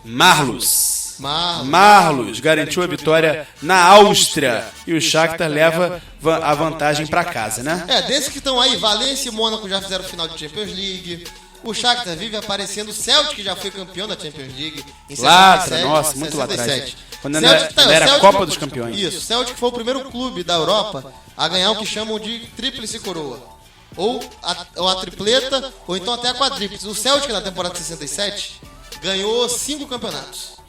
Marlos garantiu a vitória na Áustria e o Shakhtar leva a vantagem para casa, né? Desses que estão aí, Valência e Mônaco já fizeram final de Champions League. O Shakhtar vive aparecendo, o Celtic já foi campeão da Champions League em 67, nossa, muito lá atrás. Quando Celtic, era Celtic, Copa dos Campeões. Isso, o Celtic foi o primeiro clube da Europa a ganhar o que chamam de tríplice coroa. Ou a tripleta, ou então até a quadríplice. O Celtic na temporada de 67 ganhou 5 campeonatos.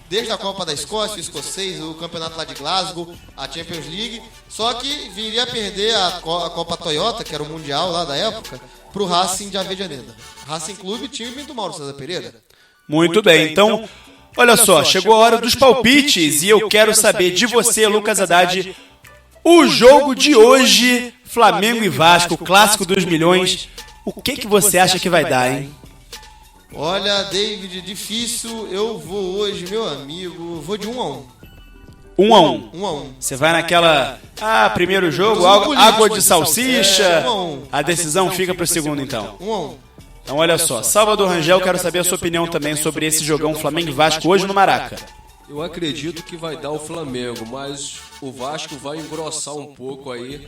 Desde a Copa da Escócia, o escocês, o campeonato lá de Glasgow, a Champions League. Só que viria a perder a Copa Toyota, que era o Mundial lá da época, pro Racing de Avejaneda. Racing Clube, time do Mauro César Pereira. Muito bem, então, olha só, chegou a hora dos palpites e eu quero saber de você, Lucas Haddad, o jogo de hoje, Flamengo e Vasco, clássico dos milhões, o que você acha que vai dar, hein? Olha, David, difícil. Eu vou hoje, meu amigo, vou de 1-1. 1-1. Você vai naquela... primeiro jogo, água de salsicha. 1-1. A decisão fica pro segundo, então. 1-1. Então, olha só. Salvador Rangel, quero saber a sua opinião também sobre esse jogão Flamengo e Vasco hoje no Maraca. Eu acredito que vai dar o Flamengo, mas o Vasco vai engrossar um pouco aí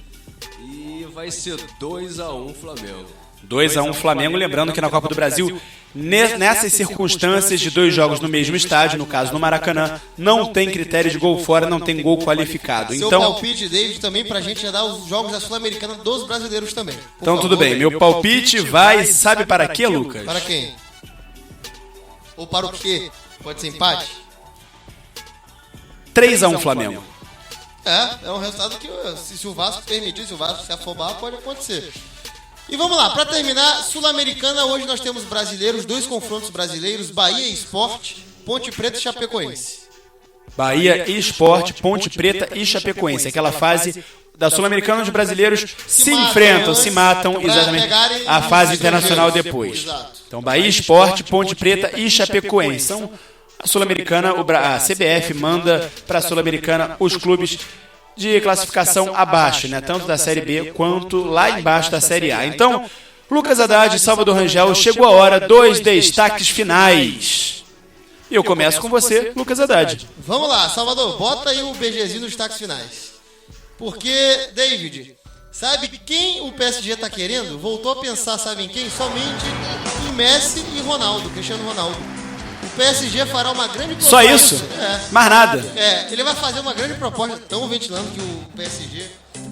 e vai ser 2-1 Flamengo. 2-1 Flamengo, lembrando que na Copa do Brasil, nessas circunstâncias de 2 jogos no mesmo estádio, no caso no Maracanã, não tem critério de gol fora, não tem gol qualificado. Seu então, palpite, David, também pra gente dar os jogos da Sul-Americana dos brasileiros também. Então tudo bem, meu palpite vai, sabe para quê, Lucas? Para quem? Ou para o quê? Pode ser empate? 3-1 Flamengo. É um resultado que se o Vasco permitir, se o Vasco se afobar, pode acontecer. E vamos lá, para terminar, Sul-Americana, hoje nós temos brasileiros, 2 confrontos brasileiros, Bahia e Sport, Ponte Preta e Chapecoense. Bahia e Sport, Ponte Preta e Chapecoense, aquela fase da Sul-Americana onde os brasileiros se enfrentam, se matam, exatamente, a fase internacional depois. Então Bahia, Sport, Ponte Preta e Chapecoense. Então, a Sul-Americana, a CBF manda para a Sul-Americana os clubes de classificação abaixo, né? Tanto da Série B quanto lá embaixo da Série A. Então, Lucas Haddad e Salvador Rangel, chegou a hora, 2 destaques finais. E eu começo com você, Lucas Haddad. Vamos lá, Salvador, bota aí o BGzinho nos destaques finais. Porque, David, sabe quem o PSG tá querendo? Voltou a pensar, sabe em quem? Somente em Messi e Ronaldo, Cristiano Ronaldo. O PSG fará uma grande proposta. Só isso? Mais nada. Ele vai fazer uma grande proposta. Estão ventilando que o PSG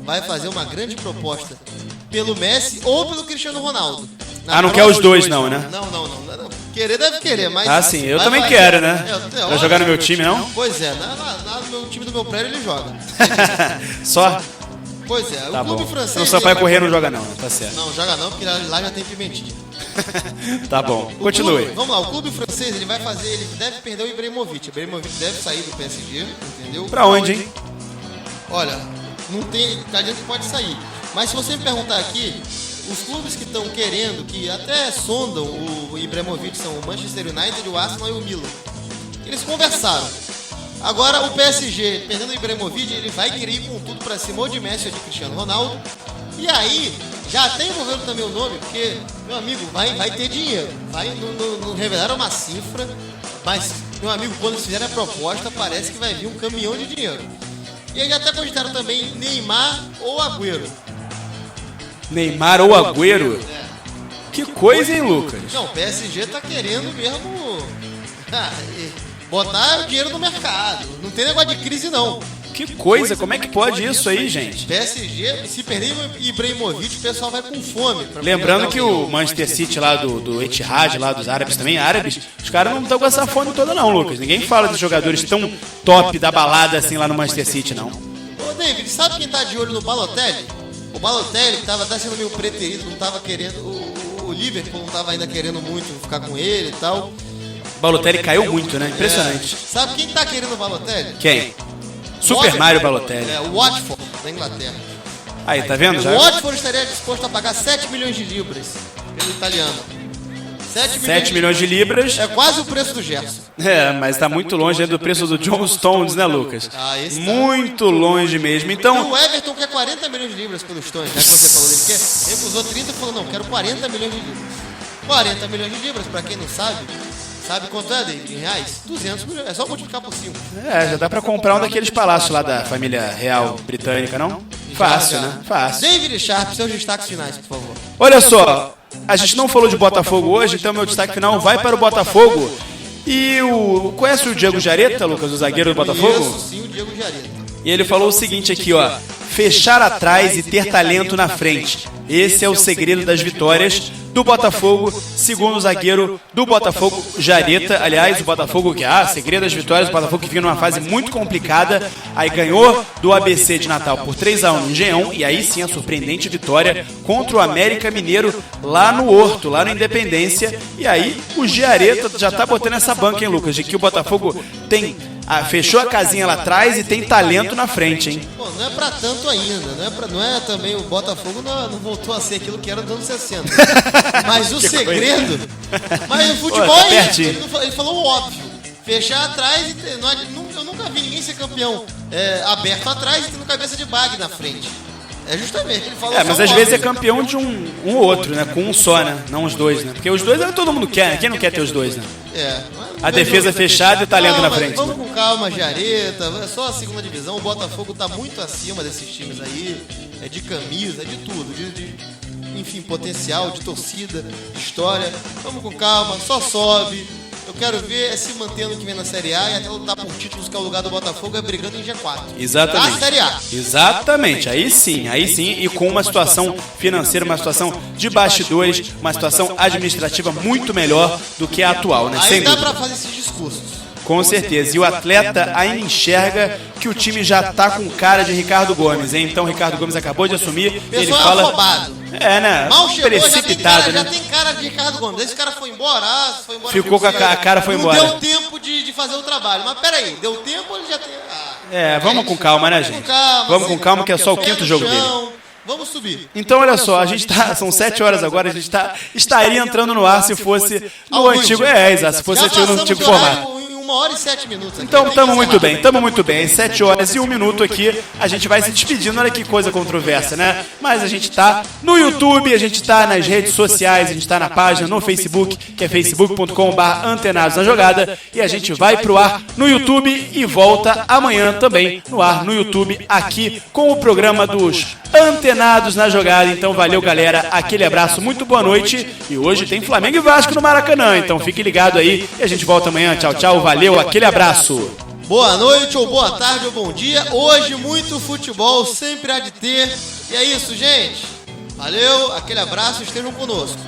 vai fazer uma grande proposta pelo Messi ou pelo Cristiano Ronaldo. Não quer os dois, não, né? Não. Querer deve querer, mas... sim, eu também quero, né? Vai jogar no meu time, não? Pois é, no meu time do meu prédio ele joga. Só? Pois é, Tá o clube bom. francês... Não, Sampaio Corrêa não joga não, tá certo. Não, joga não, porque lá já tem pimentinha. Tá bom, continue. Vamos lá, o clube francês, ele deve perder o Ibrahimovic. O Ibrahimovic deve sair do PSG, entendeu? Pra onde, hein? Olha, não tem, tá dizendo que pode sair. Mas se você me perguntar aqui, os clubes que estão querendo, que até sondam o Ibrahimovic, são o Manchester United, o Arsenal e o Milan. Eles conversaram. Agora o PSG, perdendo o Ibrahimovic, ele vai querer ir com tudo pra cima ou de Messi ou de Cristiano Ronaldo. E aí, já até envolvendo também o nome, porque, meu amigo, vai ter dinheiro. Não revelaram uma cifra, mas meu amigo, quando fizeram a proposta, parece que vai vir um caminhão de dinheiro. E eles até cogitaram também Neymar ou Agüero. Neymar ou Agüero? Que coisa, hein, Lucas? Não, o PSG tá querendo mesmo botar o dinheiro no mercado. Não tem negócio de crise, não. Que coisa, como é que pode isso aí, gente? PSG, se perder Ibrahimovic, o pessoal vai com fome. Lembrando que o Manchester City lá do Etihad, lá dos árabes também, os caras não estão com essa fome toda não, Lucas. Ninguém fala de jogadores tão top da balada assim lá no Manchester City, não. Ô, David, sabe quem tá de olho no Balotelli? O Balotelli, que tava até sendo meio preterido, não tava querendo... O Liverpool não tava ainda querendo muito ficar com ele e tal. Balotelli caiu muito, né? Impressionante. Sabe quem tá querendo o Balotelli? Quem? Super Mario Balotelli. O Watford, da Inglaterra. Aí, tá vendo já? O Watford estaria disposto a pagar 7 milhões de libras pelo italiano. 7 milhões de libras. É quase o preço do Gerson. Mas tá muito longe do preço do John Stones, né, Lucas? Esse tá. Muito longe mesmo. Então, o Everton quer 40 milhões de libras pelo Stones, já que você falou dele. Recusou 30 e falou, não, quero 40 milhões de libras. 40 milhões de libras, pra quem não sabe... Sabe quanto é, David? Em reais? 200 milhões. É só multiplicar por 5. Já dá pra comprar um daqueles palácios lá da família real britânica, não? Fácil, né? Fácil. David Sharp, seus destaques finais, por favor. Olha só, a gente não falou de Botafogo hoje, então meu destaque final vai para o Botafogo. E conhece o Diego Jareta, Lucas, o zagueiro do Botafogo? Conheço, sim, o Diego Jareta. E ele falou o seguinte aqui, ó: fechar atrás e ter talento na frente. Esse é o segredo das vitórias do Botafogo, segundo o zagueiro do Botafogo, Jareta. Aliás, o Botafogo segredo das vitórias, o Botafogo que vinha numa fase muito complicada, aí ganhou do ABC de Natal por 3-1 no Engenhão, e aí sim a surpreendente vitória contra o América Mineiro lá no Horto, lá no Independência. E aí o Jareta já tá botando essa banca, hein, Lucas, de que o Botafogo fechou a casinha lá atrás e tem talento na frente, hein? Pô, não é pra tanto ainda, não é também, o Botafogo não voltou a ser aquilo que era nos anos 60. Mas o segredo... Mas o futebol ele falou o óbvio. Fechar atrás e eu nunca vi ninguém ser campeão aberto atrás e tendo cabeça de bag na frente. É justamente, ele falou. Mas às vezes é campeão de um ou outro, né? Com um só, né? Não os dois, né? Porque os dois todo mundo quer, né? Quem não quer ter os dois, né? A defesa fechada e o talento na frente. Vamos com calma, Jareta. É só a segunda divisão. O Botafogo tá muito acima desses times aí. É de camisa, de tudo. Enfim, potencial, de torcida, de história. Vamos com calma, só sobe. Eu quero ver se mantendo que vem na Série A e até lutar por títulos, que é o lugar do Botafogo, brigando em G4. Exatamente. A Série A. Exatamente. Aí sim. E com uma situação financeira, uma situação de bastidores, uma situação administrativa muito melhor do que a atual, né? Aí dá pra fazer esses discursos. Com certeza. E o atleta ainda enxerga que o time já tá com cara de Ricardo Gomes, hein? Então o Ricardo Gomes acabou de assumir. Ele fala... afobado. Né? Mal chegou, precipitado, já tem cara de Ricardo Gomes. Esse cara foi embora, ficou com a cara, foi embora. Não deu tempo de fazer o trabalho. Mas peraí, deu tempo ou ele já tem... Vamos com calma, né, gente? Vamos com calma, que é só o quinto jogo dele. Vamos subir. Então, olha só, a gente são 7 horas agora, a gente estaria entrando no ar se fosse no antigo... exato, se fosse no antigo formato. 1 hora e 7 minutos aqui. Então estamos muito bem. 7 horas e 1 minuto aqui, a gente vai se despedindo. Olha que coisa controversa, né? Mas a gente tá no YouTube, a gente tá nas redes sociais, a gente tá na página no Facebook, que é facebook.com/antenados na jogada, e a gente vai pro ar no YouTube e volta amanhã também no ar no YouTube, aqui com o programa dos Antenados na Jogada. Então valeu, galera, aquele abraço, muito boa noite, e hoje tem Flamengo e Vasco no Maracanã, então fique ligado aí e a gente volta amanhã. Tchau, valeu, aquele abraço. Boa noite, ou boa tarde, ou bom dia. Hoje muito futebol, sempre há de ter. E é isso, gente. Valeu, aquele abraço, estejam conosco.